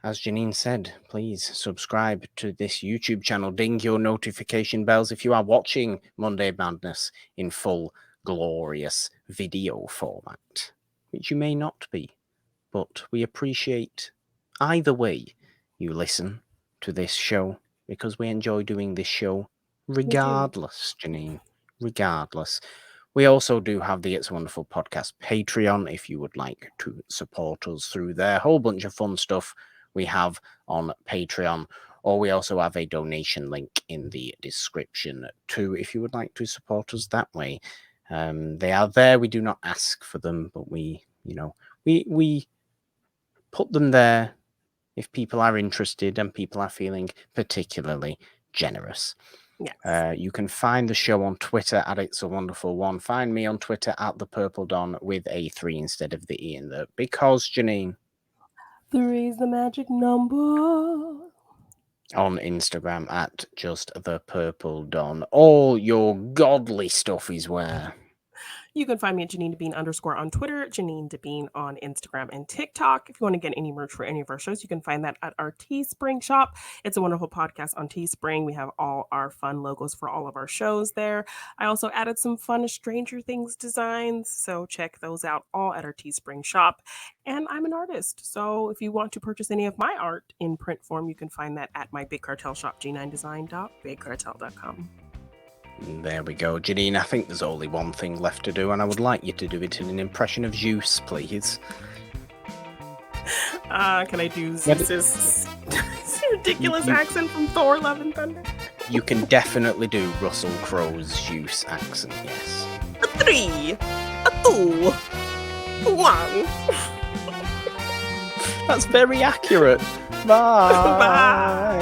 As Jeannine said, please subscribe to this YouTube channel. Ding your notification bells if you are watching Monday Madness in full, glorious video format, which you may not be, but we appreciate either way you listen to this show, because we enjoy doing this show regardless, Jeannine, regardless. We also do have the It's a Wonderful Podcast Patreon if you would like to support us through there. A whole bunch of fun stuff we have on Patreon, or we also have a donation link in the description too if you would like to support us that way. They are there. We do not ask for them, but we put them there if people are interested and people are feeling particularly generous. Yes. You can find the show on Twitter at It's a Wonderful One. Find me on Twitter at The Purple Don with a 3 instead of the E in there. Because, Jeannine, 3 is the magic number. On Instagram at Just The Purple Don. All your godly stuff is where? You can find me at Janine_Bean_ on Twitter, Janine Debean on Instagram and TikTok. If you want to get any merch for any of our shows, you can find that at our Teespring shop. It's a Wonderful Podcast on Teespring. We have all our fun logos for all of our shows there. I also added some fun Stranger Things designs, so check those out all at our Teespring shop. And I'm an artist, so if you want to purchase any of my art in print form, you can find that at my Big Cartel shop, g9design.bigcartel.com. There we go, Jeannine. I think there's only one thing left to do, and I would like you to do it in an impression of Zeus, please. Can I do Zeus's ridiculous accent from Thor, Love and Thunder? You can definitely do Russell Crowe's Zeus accent, yes. 3, 2, 1. That's very accurate. Bye. Bye.